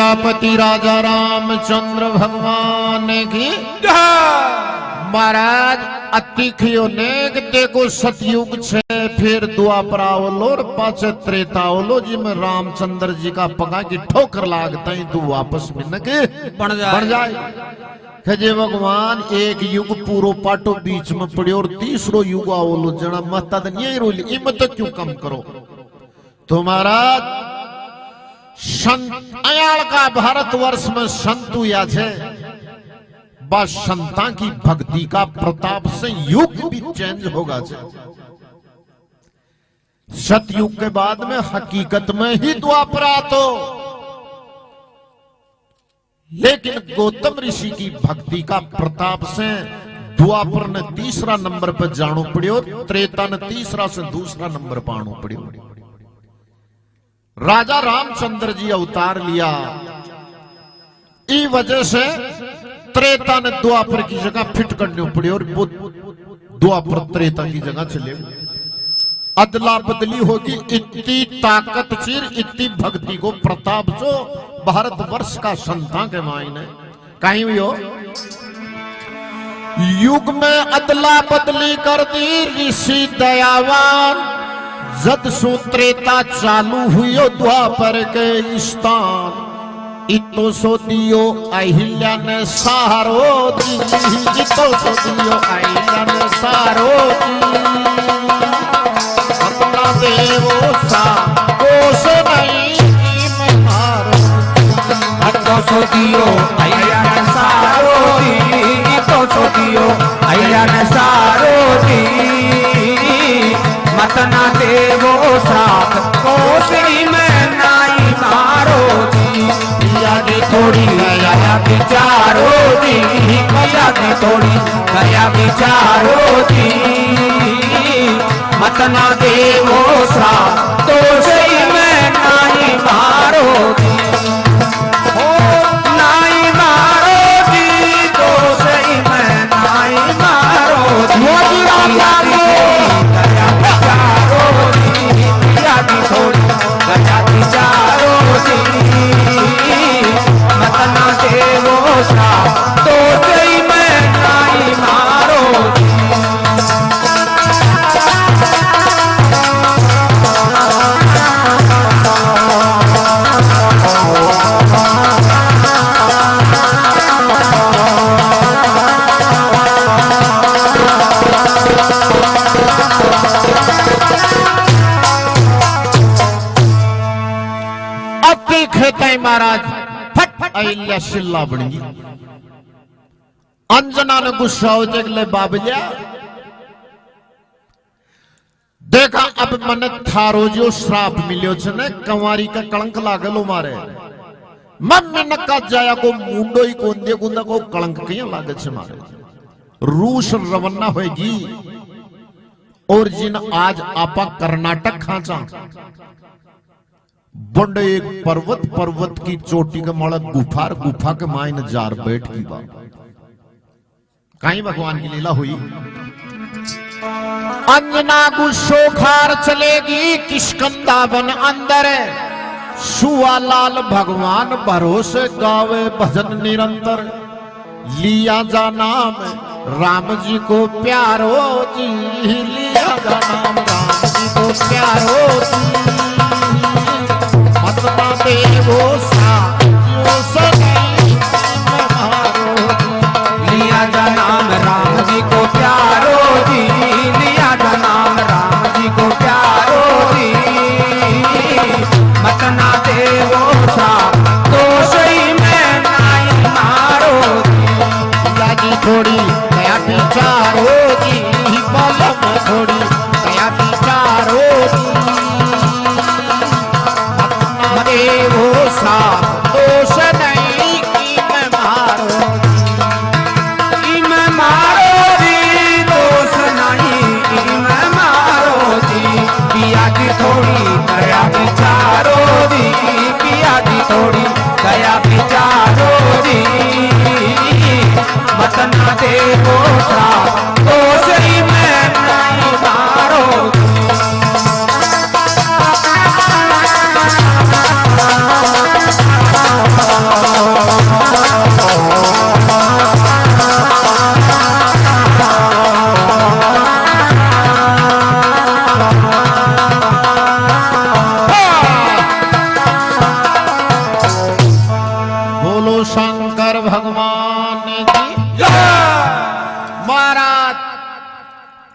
Speaker 1: अयोध्यापति राजा रामचंद्र भगवान की महाराज अतिथियों ने देखो सतयुग छे फिर द्वापर आवलो और पाछे त्रेता आवलो जी में रामचंद्र जी का पगा की ठोकर लागता ही तू वापस मिलने के
Speaker 2: बन
Speaker 1: जाए जे भगवान एक युग पूरो पाटो बीच में पड़े और तीसरो युग आवलो जना मत नहीं रोली इमत क्यों कम करो तुम्हारा अयाल का भारतवर्ष में संतु या छे बस संता की भक्ति का प्रताप से युग भी चेंज होगा सतयुग के बाद में हकीकत में ही द्वापरा तो लेकिन गौतम ऋषि की भक्ति का प्रताप से द्वापर ने तीसरा नंबर पर जानो पड़ियो त्रेता ने तीसरा से दूसरा नंबर पर आनो पड़ियो राजा रामचंद्र जी अवतार लिया इस वजह से त्रेता ने द्वापर की जगह फिट करनी पड़ी और वो द्वापर त्रेता की जगह चले अदला बदली होगी इतनी ताकत चिर इतनी भक्ति को प्रताप जो भारतवर्ष का संता के मायने कहीं भी हो युग में अदला बदली कर दी ऋषि दयावान जद सु त्रेता चालू हुई द्वापर के स्थान इतो सो दियो अहिल्या ने सहारो दी इतो सो दियो अहिल्या ने सहारो दी अपना देवो सा कोस नहीं मारो
Speaker 2: इतो सो दियो अहिल्या ने सहारो दी इतो सो दियो अहिल्या ने सहारो दी मतना देवो सा कोस में नाई मारो दी की थोड़ी गया विचारो दी गया की थोड़ी गया विचारो दी मतना देवो सा तो सही में नाई मारो दी नाई मारो दी तो सही में नाई मारो दी गया विचारो दी गया की थोड़ी गया विचारो दी मतना देवो सा तो सही में नाई मारो
Speaker 1: अति खेते महाराज अहिल्या शिल्ला बन गई अंजना ने गुस्सा हो जगले बाबलिया देखा अब मन थारो जो श्राप मिलियो छने कंवारी का कलंक लागलो मारे मन नका जाया को मुंडो ही कोंदे गुंदा को कलंक किया लागे छे मारे रूस रवन्ना होगी और जिन आज आपा कर्नाटक खांचा बंड एक पर्वत की चोटी के माड़ा गुफा के मायने जार बैठ की बात कहीं भगवान की लीला हुई अंजना गुस्सो खार चलेगी किष्कंदा वन अंदर सुआ लाल भगवान भरोसे गावे भजन निरंतर लिया जा नाम राम जी को प्यारो जी लिया जा नाम राम जी को प्यारो जी मतना देवो सा जो सही मारो
Speaker 2: लिया जा नाम राम जी को प्यारो जी लिया जा नाम राम जी को प्यारो जी मतना देवो सा तो सही में नाई मारो
Speaker 1: जी थोड़ी दया विचारो जी बलम थोड़ी दया विचारो जी देवो सा दोष नहीं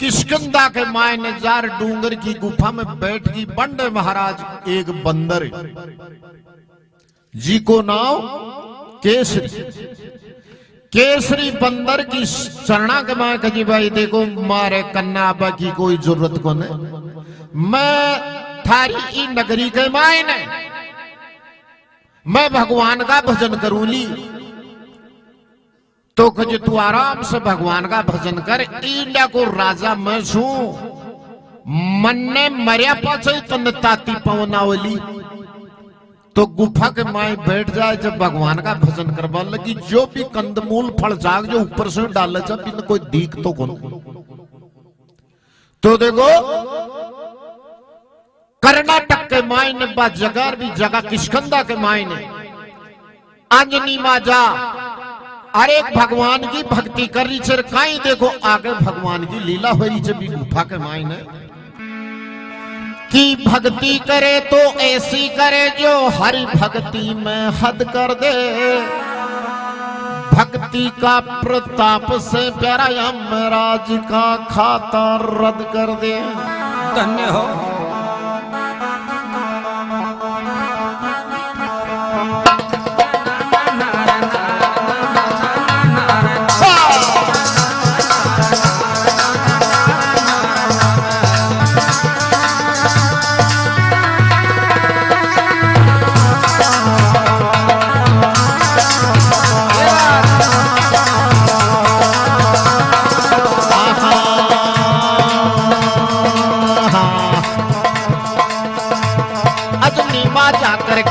Speaker 1: किष्किंधा के मायने जार डूंगर की गुफा में बैठ गई बंडे महाराज एक बंदर जी को नाम केसरी। केसरी बंदर की चरणा के माए कही भाई देखो मारे कन्या आबा की कोई जरूरत को नहीं, मैं थारी ई नगरी के मायने मैं भगवान का भजन करूंगी। तो कहे तू आराम से भगवान का भजन कर, इंडिया को राजा मैं छू, मन ने मरिया पाचे तो नताती पवनावली। तो गुफा के माए बैठ जाए, जब भगवान का भजन करवा लगी, जो भी कंदमूल फल जाग जो ऊपर से डाले जब इन कोई दीख तो कौन। तो देखो कर्नाटक के मायने बा जगह भी जगह किष्किंधा के मायने अंजनी माजा अरे भगवान की भक्ति कर रही चर काई देखो आगे भगवान की लीला हो रही जब गुफा के मायने की भक्ति करे तो ऐसी करे जो हरि भक्ति में हद कर दे। भक्ति का प्रताप से प्यारा यमराज का खाता रद्द कर दे।
Speaker 2: धन्य हो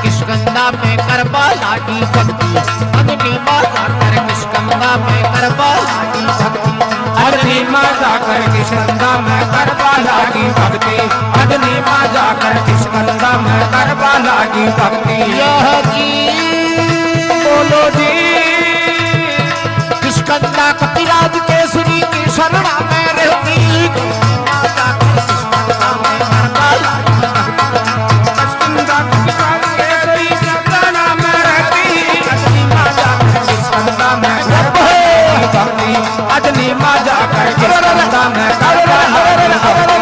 Speaker 1: किष्किंधा में करबा लागी भक्ति, अग्नि माता कर किष्किंधा में करबा लागी भक्ति,
Speaker 2: अग्नि माता कर किष्किंधा में करबा लागी भक्ति, अग्नि माता कर किष्किंधा में करबा लागी भक्ति।
Speaker 1: यह जी
Speaker 2: बोलो जी
Speaker 1: किष्किंधा कपिराज केसरी की शरणा में रहती, माता कर किष्किंधा में करबा लागी
Speaker 2: किष्किंधा कपिराज केसरी शरणा में रहती, अग्नि माता कर किष्किंधा में करबा लागी भक्ति, अग्नि माता कर किष्किंधा में करबा लागी भक्ति।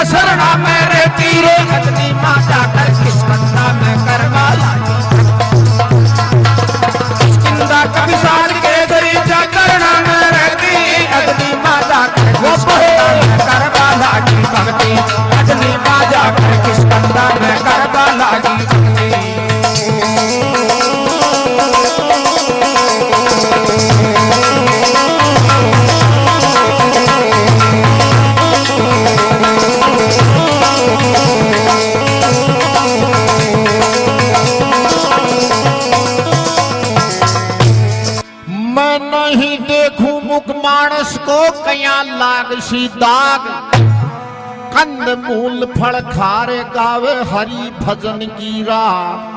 Speaker 1: शरणा में रहती रे अग्नि माता कर किष्किंधा में करवा लागी,
Speaker 2: किष्किंधा कपिराज केसरी शरणा में रहती, अग्नि माता कर किष्किंधा में करबा लागी भक्ति, अग्नि माता कर किष्किंधा में करबा लागी भक्ति।
Speaker 1: मानस को कया लाग सी दाग, कंद मूल फल खारे गावे हरि भजन की राह।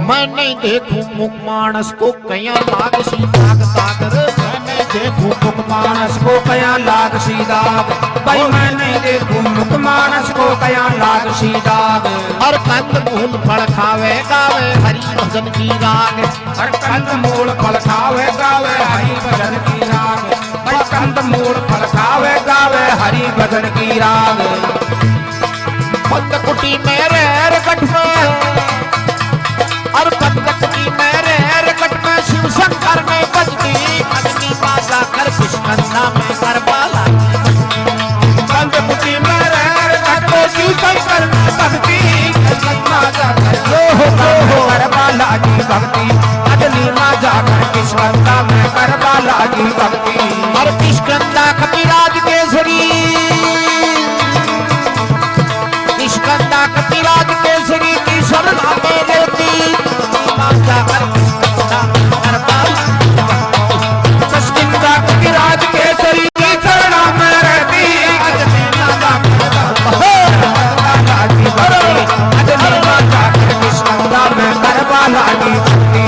Speaker 1: मैं नहीं देखूं मुख मानस को कया लाग सी दाग दाग रे, मैं नहीं देखूं मुख
Speaker 2: मानस को कया लाग सी दाग, भाई मैं नहीं देखूं मुख मानस को कया लाग सी दाग।
Speaker 1: और कंद मूल फल खावे गावे हरि भजन की राग,
Speaker 2: हर कंद मूल फल खावे गावे हरि भजन की राग, हर कंद मूल फल खावे गावे हरि भजन की राग।
Speaker 1: बंद कुटी मेरे रकट में और बंद कुटी मेरे रकट में शिव शंकर में बजती, अग्नि माता कर किष्किंधा में करवा लागी,
Speaker 2: बंद कुटी मेरे रकट में शिव शंकर में बजती, अग्नि माता कर करबा लागी भक्ति, अग्नि माता कर किष्किंधा में करबा लागी भक्ति।
Speaker 1: और किष्किंधा कपिराज केसरी, किष्किंधा कपिराज केसरी की शरणा में रहती, माता कर किष्किंधा में करवा लागी भक्ति,
Speaker 2: किष्किंधा कपिराज केसरी की शरणा में रहती, अग्नि माता करबा लागी भक्ति, अग्नि माता कर किष्किंधा में करबा लागी भक्ति।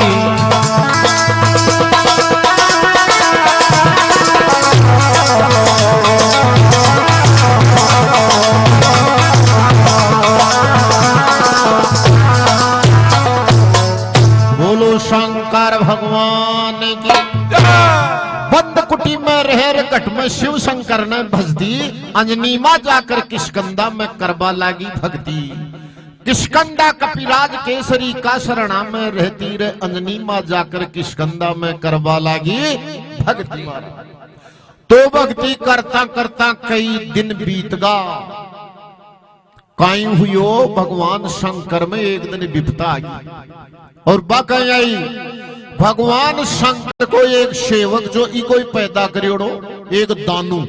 Speaker 1: घट में शिव शंकर ने भज दी, अंजनी मां जाकर किष्किंधा में करवा लागी भक्ति। किष्किंधा कपिराज केसरी का शरणा में रहती रे, अंजनी मां जाकर किष्किंधा में करवा लागी भक्ति। तो भक्ति करता करता कई दिन बीत गा, काई हुई भगवान शंकर में एक दिन विपता आ गई। और बाकी आई भगवान शंकर को एक सेवक जो ई कोई पैदा करियोड़ो, एक दानू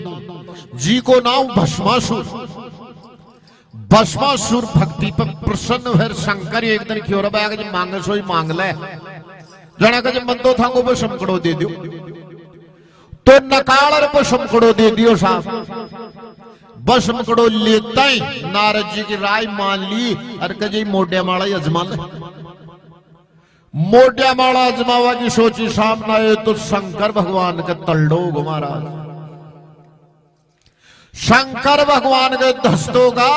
Speaker 1: जी को नाम भस्मासुर। भस्मासुर भक्ति पर प्रसन्न है शंकर एक दिन क्यों रहा जी मांगे सोई मांग ले, जना के मन तो था को समकड़ो दे दियो, तो नकाल पर समकड़ो दे दियो साहब। बस समकड़ो लेता ही नारद जी की राय मान ली, अरे कजी मोटिया माला अजमा ले। मोटिया माला अजमावा की सोची सामने आए तो शंकर भगवान के तलडोग महाराज, शंकर भगवान के दस्तोगा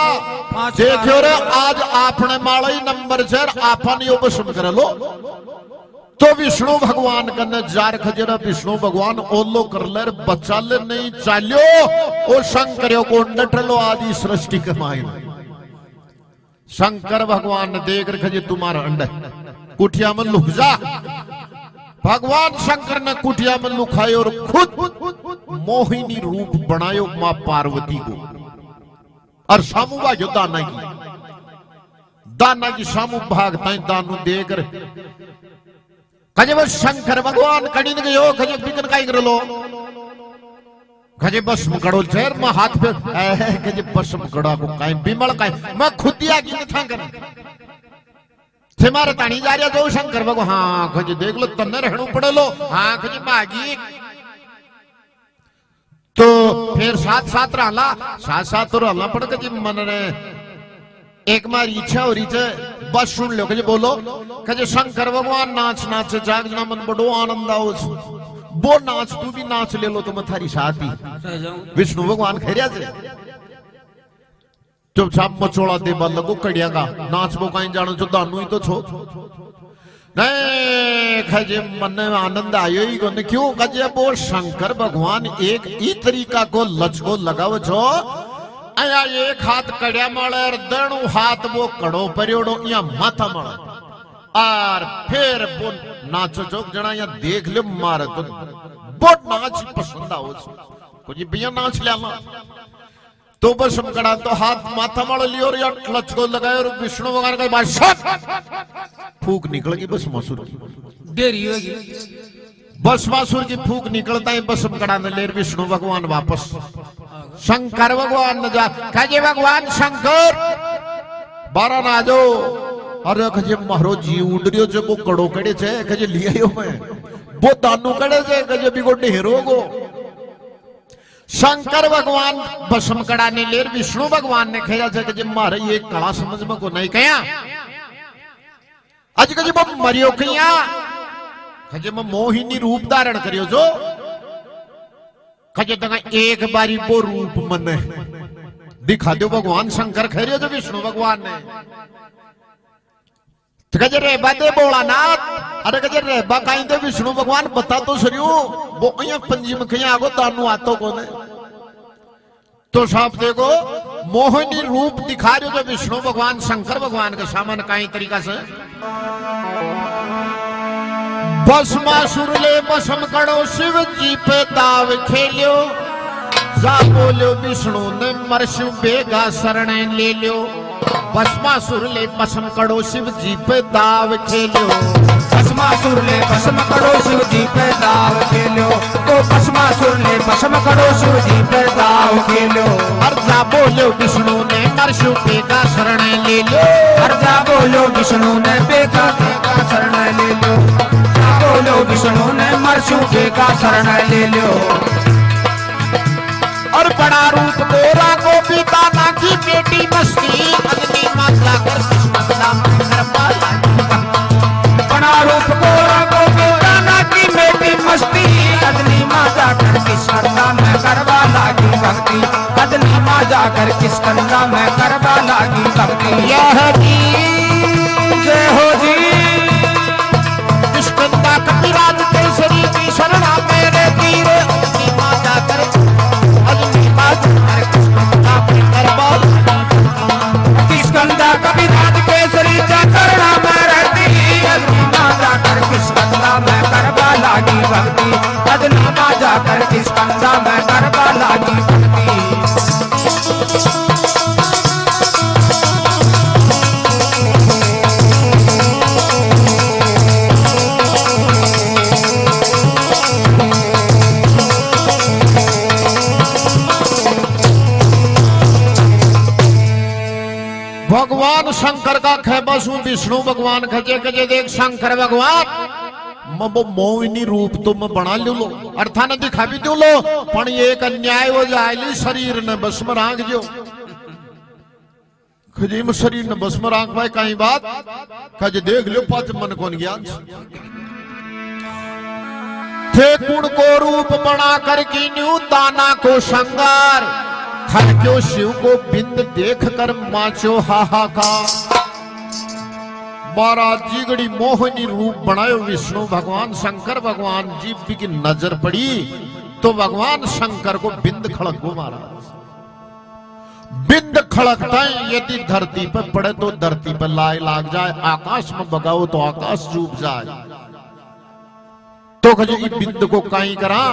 Speaker 1: देखो रे आज आपने माला ही नंबर से आपन यो बसम कर लो। तो विष्णु भगवान कने जार खजरा विष्णु भगवान ओलो कर ले बचा ले नहीं चालियो, ओ शंकर को डटलो आदि सृष्टि के मायने। शंकर भगवान ने देख रखे तुम्हारा अंडा कुटिया में लुक जा। भगवान शंकर ने कुटिया में लुकाए और खुद मोहिनी रूप बनायो मां पार्वती को, और सामू भाग्यो दाना की सामू भागता दानू देकर कजे बस शंकर भगवान कड़ी ने गयो कजे बिकन काई कर लो, कजे बस मुकड़ो चेर में हाथ पे कजे बस मुकड़ा को काई बिमल काई मैं खुदिया की न था कर थे मारे तानी जा रहा जो शंकर भगवान। हाँ कजे देख लो तन्ने रहणु पड़े लो, हाँ कजे मागी तो फिर साथ साथ रहला पड़ कजे मन रे एक मारी इच्छा हो रही थे बस सुन लो कजे बोलो कजे शंकर भगवान नाच जागना मन बड़ो आनंद आओ, वो नाच तू भी नाच ले लो तो मैं थारी साथी। विष्णु भगवान खैरिया से चुपचाप मचोड़ा दे बल लगो कड़िया का नाच वो कहीं जानो जो दानू ही तो छो नहीं खजे मन में आनंद आयो ही कोने क्यों कजे वो शंकर भगवान एक ही तरीका को लचको लगाओ जो आया एक हाथ कड़िया मळे दणु हाथ वो कड़ो परियोड़ो या माथा मळे और फिर वो नाचो जो जना या देख ले मारे तो वो नाच पसंद आओ कुछ बिया नाच लेना तो बस हम कड़ा तो हाथ माथा मळे लियो और या क्लच को लगाए और विष्णु भगवान का बात फूक निकल गई बस मसूर की
Speaker 2: देरी होगी
Speaker 1: भस्मासुर की फूक निकलता है बस कड़ा ने ले विष्णु भगवान वापस शंकर भगवान न जा कहे भगवान शंकर बारा ना जो अरे कहे मारो जी उडरियो जो को कड़ो कड़े छे कहे लियायो मैं वो दानू कड़े छे कहे बिगो ढेरो गो। शंकर भगवान भस्म कड़ा ने ले विष्णु भगवान ने कहा छे कहे मारे ये कला समझ में को नहीं कया आज कहे वो मरियो कया खजे में मोहिनी रूप धारण करियो जो खजे तक एक बारी वो रूप मन दिखा दो भगवान शंकर खरियो जो विष्णु भगवान ने कजे रेबा दे बोला नाथ अरे कजे रेबा कहीं दे विष्णु भगवान बता तो सरियो वो अया पंजी में कहीं आगो दानू आतो कोने तो साहब देखो मोहिनी रूप दिखा रहे जो विष्णु भगवान शंकर भगवान के सामने कहीं तरीका से भस्मासुर ले भस्म कड़ो शिव जी पे दाव खेलियो जा बोलो विष्णु ने मरशु बेगा शरण ले लियो। भस्मासुर ले भस्म कड़ो शिव जी पे दाव खेलियो
Speaker 2: भस्मासुर ले भस्म कड़ो शिव जी पे दाव खेलियो तो भस्मासुर ले भस्म कड़ो शिव जी पे दाव खेलियो।
Speaker 1: अर्जा बोलो विष्णु ने मरशु बेगा शरण ले लियो
Speaker 2: अर्जा बोलो विष्णु ने बेगा शरण ले लियो बोलो विष्णु ने मरशुके का शरण ले लो।
Speaker 1: और बड़ा रूप गोरा को पिता ना की बेटी मस्ती अग्नि माता कर
Speaker 2: बड़ा रूप गोरा को पिता ना की बेटी मस्ती अग्नि माता कर किस कंधा में करवा लागी भक्ति अग्नि माता कर किस कंधा में करवा लागी भक्ति।
Speaker 1: यह
Speaker 2: जय हो जी
Speaker 1: कपिराज केसरी की शरणा मेरे तीर माता कर
Speaker 2: किस्कंदा में करवा लागी भक्ति।
Speaker 1: भगवान शंकर का खेबसु विष्णु भगवान खजे खजे देख शंकर भगवान मोहिनी रूप तो मैं बना लो अर्था ने दिखा भी दो लो पण एक अन्याय हो जाए शरीर ने बस में राख जो खजे में शरीर ने बस में राख भाई कहीं बात खजे देख लो पाच मन कौन ज्ञान थे कुण को रूप बना कर कीन्यू दाना को श्रृंगार खड़क्यो शिव को बिंद देख कर माचो हाहाकार। महाराज जी गड़ी मोहिनी रूप बनायो विष्णु भगवान शंकर भगवान जी की नजर पड़ी तो भगवान शंकर को बिंद खड़क को महाराज बिंद खड़कता यदि धरती पर पड़े तो धरती पर लाए लाग जाए आकाश में बगाओ तो आकाश डूब जाए तो खजे बिंद को काई करा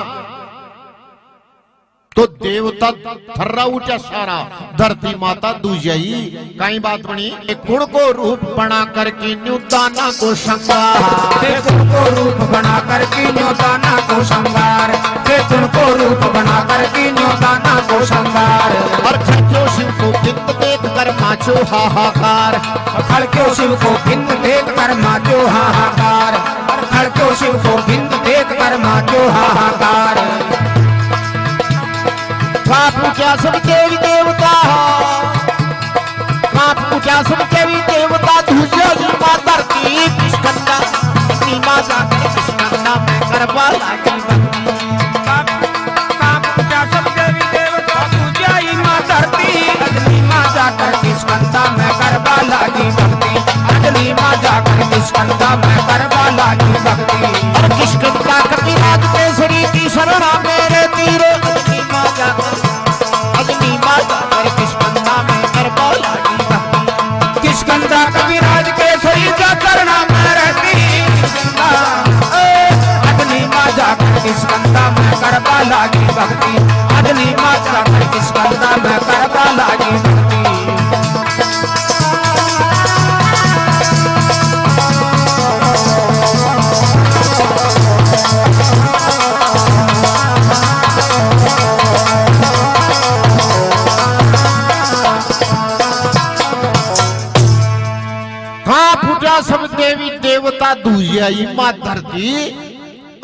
Speaker 1: तो देवता थर्रा उठा सारा धरती माता दूजाई कई बात बनी एक गुण को रूप बना कर कीन्यू दाना को श्रृंगार।
Speaker 2: एक गुण को रूप बना कर कीन्यू दाना को श्रृंगार। एक गुण को रूप बना कर कीन्यू दाना को श्रृंगार।
Speaker 1: और खड़क्यो शिव को बिंद देख कर माचो हाहाकार।
Speaker 2: खड़क्यो शिव को बिंद देख कर माचो हाहाकार। खड़क्यो शिव को बिंद देख कर माचो हाहाकार।
Speaker 1: बाप पूछा सब देवी देवता बाप पूछा सब देवी देवता दूजा जी मां धरती किस्कंदा नीमा जाकर किस्कंदा में करवा लागी भक्ति।
Speaker 2: बाप पूछा सब देवी देवता दूजा जी मां धरती नीमा जाकर किस्कंदा में करवा लागी भक्ति। नीमा जाकर किस्कंदा में करवा लागी भक्ति।
Speaker 1: और किस्कंदा कपिराज केसरी की शरणा मेरे तीर नीमा जाकर किस्कंदा में करवा लागी भक्ति।
Speaker 2: किस्कंदा कविराज केसरी का करना में रहती अग्नि मां जाकर किस्कंदा में करवा लागी भक्ति। अग्नि मां जाकर किस्कंदा में करवा लागी भक्ति।
Speaker 1: सब देवी देवता दूजियाई मां धरती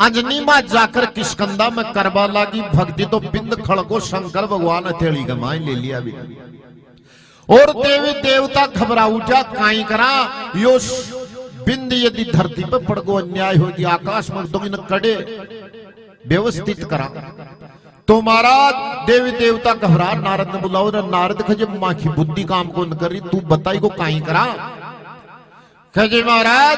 Speaker 1: अंजनी मां जाकर किस्कंदा में करवा लागी भक्ति। तो बिंद खड़को शंकर भगवान हथेली गमाई ले लिया भी और देवी देवता घबरा उठा काई करा यो बिंद यदि धरती पर पड़ गो अन्याय होगी आकाश में तो इन कड़े व्यवस्थित करा। तो महाराज देवी देवता घबरा नारद ने बुलाओ नारद खजे मां की बुद्धि काम को न करी तू बताई को काई करा। खजे महाराज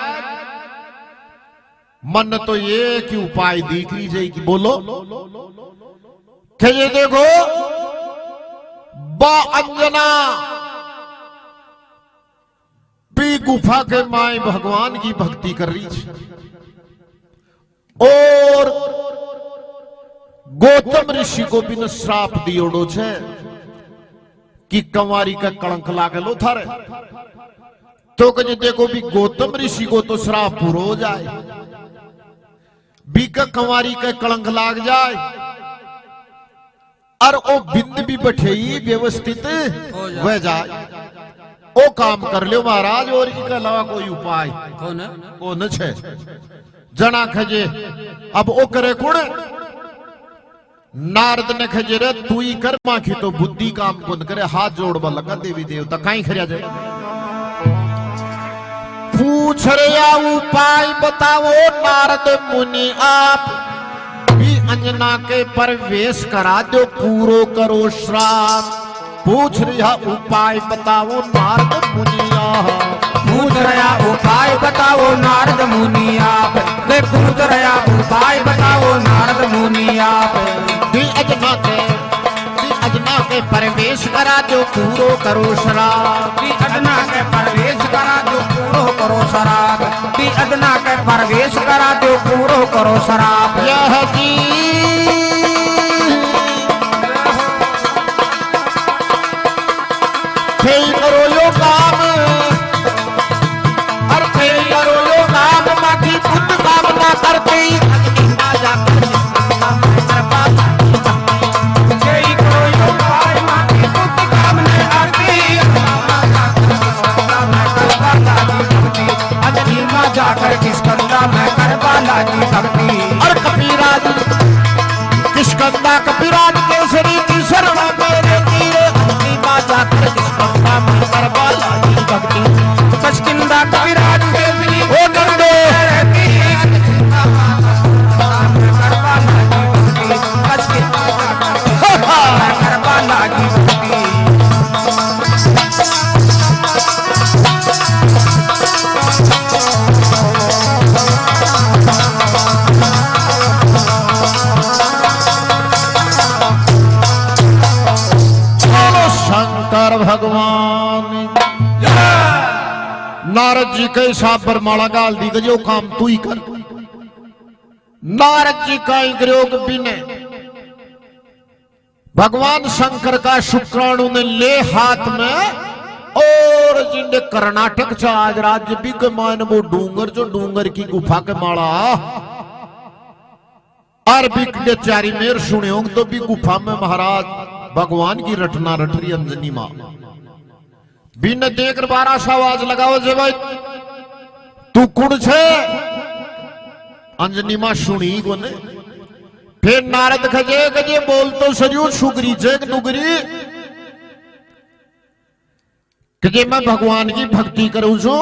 Speaker 1: मन तो ये कि उपाय दिख लीजिए कि बोलो। खजे देखो बा अंजना पी गुफा के माए भगवान की भक्ति कर रही थी और गौतम ऋषि को भी न श्राप दियोड़ो छे कि कंवारी का कलंक लागलो थारे। तो कहे देखो भी गौतम ऋषि को तो श्राप पूरा हो जाए बीका कंवारी का कलंक लाग जाए और ओ बिंद भी बैठे व्यवस्थित हो जाए। ओ काम कर लो महाराज और इनके अलावा कोई उपाय कौन छे जना खजे। अब ओ करे कुण नारद ने खजे रे तू ही कर मां की तो बुद्धि काम कौन करे। हाथ जोड़वा लगा देवी देवता कहीं खरिया जाए पूछ रहा उपाय बताओ नारद मुनि आप भी अंजना के प्रवेश करा दो पूरो करो श्राप। पूछ रहा उपाय बताओ नारद मुनि आप।
Speaker 2: पूछ रहा उपाय बताओ नारद मुनि आप। पूछ रहा उपाय बताओ नारद मुनि आप।
Speaker 1: अजना के प्रवेश करा दो पूरो करो श्राप।
Speaker 2: अजना के प्रवेश करा दो पूरो करो शराब। अजना के प्रवेश करा दो पूरो करो शराब।
Speaker 1: यह जी भगवान। नारद जी के साथ पर माला गाल दी जो काम तू ही कर। नारद जी का ग्रोग बिने भगवान शंकर का शुक्राणु ने ले हाथ में और जिंदे कर्नाटक च आज राज्य भी के मान वो डूंगर जो डूंगर की गुफा के माला और भी चारी मेर सुने होंगे तो भी गुफा में महाराज भगवान की रटना रट रही अंजनी मां बिन देख 12 सा आवाज लगाओ जे भाई तू कुण छे। अंजनी मां सुनी कोने। फिर नारद खजे गजे बोल तो सरियो सुगरी जेग नुगरी कि मैं भगवान की भक्ति करूं छू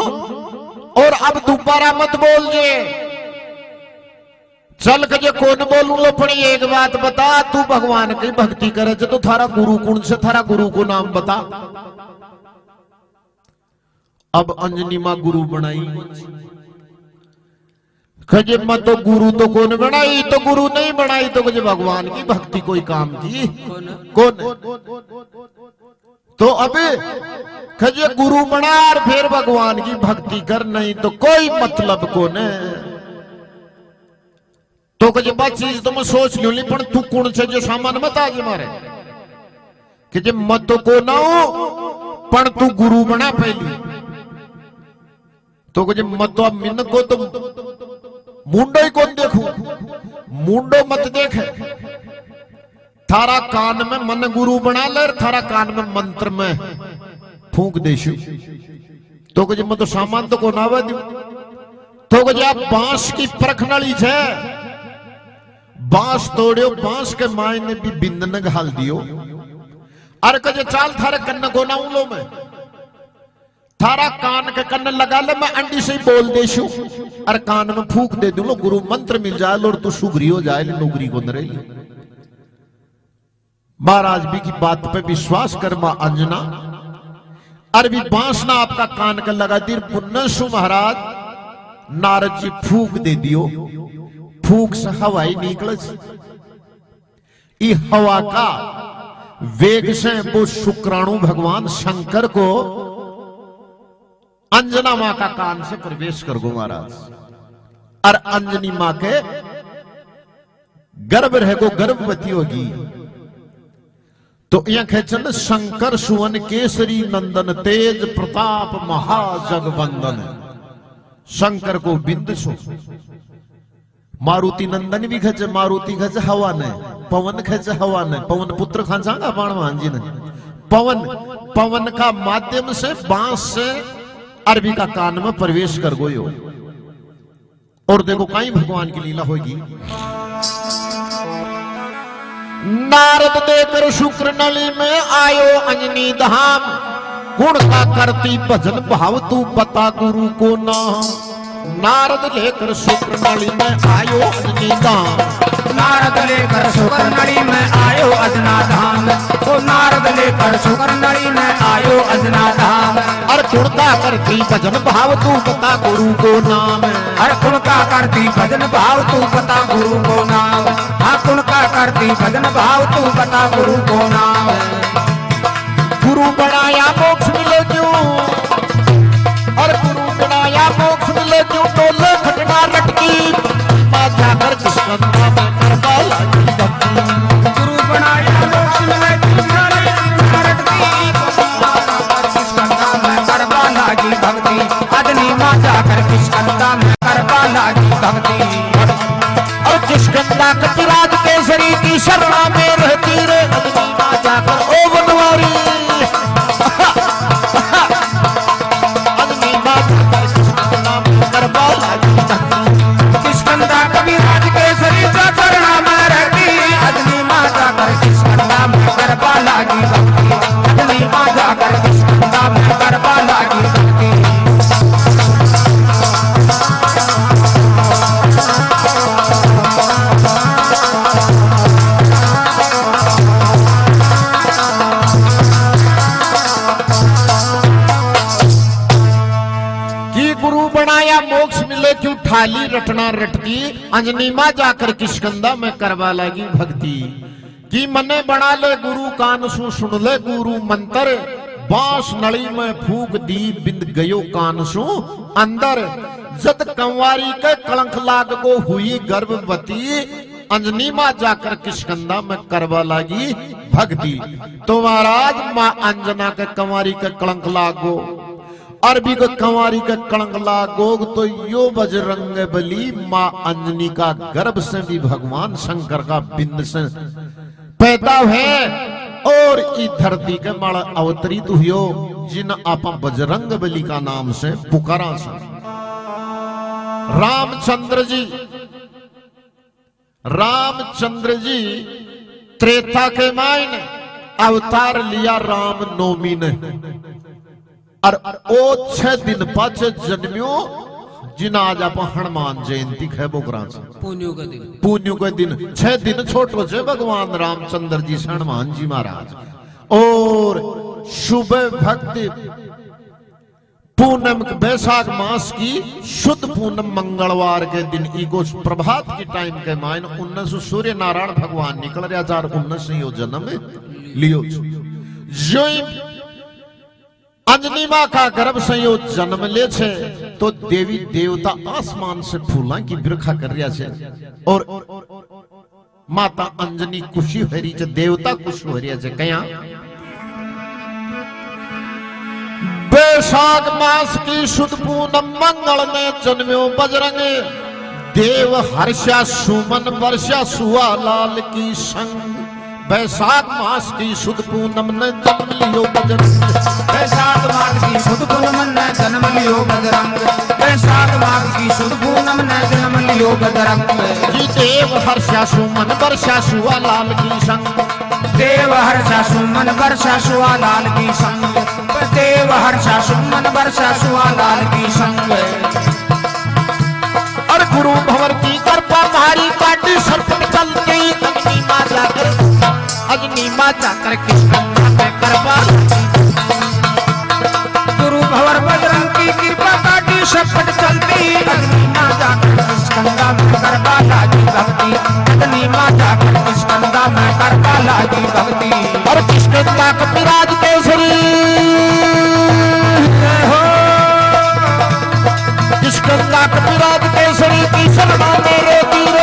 Speaker 1: और अब दोबारा मत बोल जे। चल कजे कौन बोलू लो पड़ी एक बात बता तू भगवान की भक्ति करे तो थारा गुरु कौन से थारा गुरु को नाम बता। अब अंजनी मां गुरु बनाई कजे मैं तो गुरु तो कौन बनाई तो गुरु नहीं बनाई तो कजे भगवान की भक्ति कोई काम की कौन तो अबे खजे गुरु बना और फिर भगवान की भक्ति कर नहीं तो कोई मतलब को ने तो कजे बात चीज तो मैं सोच लू पर तू कौन से जो सामान मत आज मारे कि जे मत को ना हो पर तू गुरु बना पहली तो कजे मत मिन को तो मुंडो ही कौन देखू मुंडो मत देखे थारा कान में मन गुरु बना ले थारा कान में मंत्र में फूंक देशु तो कजे मैं तो सामान तो को नावा दू तो कजे आप बांस की परख नली छे बांस तोड़ियो बांस के मायने भी बिंदन घाल दियो अरे कजे चाल थारे कन्न को ना उलो में थारा कान के कन्न लगा ले मैं अंडी से ही बोल देशु अरे कान में फूंक दे दूं लो गुरु मंत्र मिल जाए और तू सुगरी हो जाए नौकरी को न रही। महाराज भी की बात पे विश्वास कर मां अंजना अरबी बांस ना आपका कान का लगा दी पुन्नसु महाराज नारद जी फूक दे दियो फूक से हवाई निकल ई हवा का वेग से वो शुक्राणु भगवान शंकर को अंजना मां का कान से प्रवेश कर गो महाराज और अंजनी मां के गर्भ रह गो गर्भवती होगी तो यहां खेचन शंकर सुवन केसरी नंदन तेज प्रताप महाजगवंदन शंकर को बिंद सो मारुति नंदन भी खेचे मारुति खेचे हवा ने पवन खेचे हवा ने पवन पुत्र खांसागा बाण जी ने पवन पवन का माध्यम से बांस से अरबी का कान में प्रवेश कर गयो और देखो कहीं भगवान की लीला होगी। नारद देकर शुक्र नली में आयो अंजनी धाम गुण का करती भजन भाव तू बता गुरु को नाम। नारद लेकर शुक्र नली में आयो अंजनी धाम
Speaker 2: नारद लेकर शुक्र नली में आयो अजना धाम तो नारद लेकर शुक्र नली में आयो अजना धाम
Speaker 1: और गुणता करती भजन भाव तू बता गुरु को नाम।
Speaker 2: हर गुण का करती भजन भाव तू बता गुरु को नाम हाँ गुण का करती भजन भाव तू बता गुरु को नाम।
Speaker 1: गुरु बनाया मोक्ष मिले क्यों और गुरु बनाया मोक्ष मिले क्यों टोले घटना रटकी मां जाकर किस्मत में करवा लागी भक्ति।
Speaker 2: गुरु बनाया मोक्ष मिले क्यों रटकी किस्मत में करवा लागी भक्ति अदनी मां जाकर किस्मत में करवा लागी भक्ति।
Speaker 1: और जिस गंगा कपिराज केसरी की शरणा में रहती रे अदनी मां जाकर ओ बनवारी
Speaker 2: किस्कंदा कविराज केसरी चरणा में रहती अदनी मां जाकर किस्कंदा में करवा लागी भक्ति अदनी मां जाकर किस्कंदा में करवा लागी भक्ति।
Speaker 1: बनाया मोक्ष मिले क्यों ठाली रटना रटती अंजनी मां जाकर किस्कंदा में करवा लगी भक्ति की मने बना ले गुरु कान सु सुन ले गुरु मंत्र बांस नली में फूक दी बिंद गयो कानसु अंदर जद कंवारी के कलंक लाग को हुई गर्भवती अंजनी माँ जाकर किष्किंधा में करवा लागी भक्ति। तो महाराज माँ अंजना के कंवारी के कलंक लागो अरबी को कंवारी के कलंक लागो तो यो बजरंग बली माँ अंजनी का गर्भ से भी भगवान शंकर का बिंद से पैदा है और इस धरती के माड़ा अवतरित हुयो जिन आपा बजरंग बली का नाम से पुकारा से। रामचंद्र जी त्रेता के मायने अवतार लिया राम नवमी ने और ओ 6 दिन पाच जन्मियो जिन आज आप हनुमान जयंती है बोग्रांस पुण्य के दिन 6 दिन छोटो से भगवान रामचंद्र जी से हनुमान जी महाराज और शुभ भक्ति पूनम बैसाख मास की शुद्ध पूनम मंगलवार के दिन इगो प्रभात की टाइम के मायन 19 सूर्य नारायण भगवान निकल रहा 2019 यो जन्म लियो जो अंजनी माँ का गर्भ संयोग जन्म ले छे तो देवी देवता आसमान से फूला की बिरखा कर रहा छे और माता अंजनी खुशी हो रही छे देवता खुश हो रहा छे कया बैसाख मास की शुद्ध पूनम मंगल में जन्म्यो बजरंग देव हर्षा सुमन वर्षा सुआ लाल की संग बैसाख मास की शुद्ध पूनम ने जन्म लियो बजरंग
Speaker 2: बैसाख मास की शुद्ध पूनम ने जन्म लियो बजरंग बैसाख मास की शुद्ध पूनम ने जन्म लियो बजरंग
Speaker 1: जी देव हर्षा सुमन वर्षा सुआ लाल की संग
Speaker 2: देव हर्षा सुमन वर्षा सुआ लाल की संग देव हर्षा सुमन वर्षा सुआ लाल की संग
Speaker 1: और गुरु भंवर की कृपा भारी काटी सर्प चलती अग्नि माँ जाकर किष्किंधा में करवा
Speaker 2: गुरु भंवर बजरंग की कृपा काटी सर्प चलती अग्नि माँ जाकर किष्किंधा में करवा लागी भक्ति अग्नि माँ जाकर किष्किंधा में करवा लागी भक्ति
Speaker 1: और किष्किंधा कपिराज केसरी किष्किंधा कपिराज केसरी की शर्मा मेरे तीर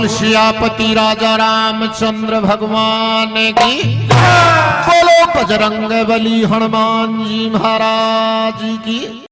Speaker 1: सियापति राजा रामचंद्र भगवान की बोलो बजरंग बली हनुमान जी महाराज की।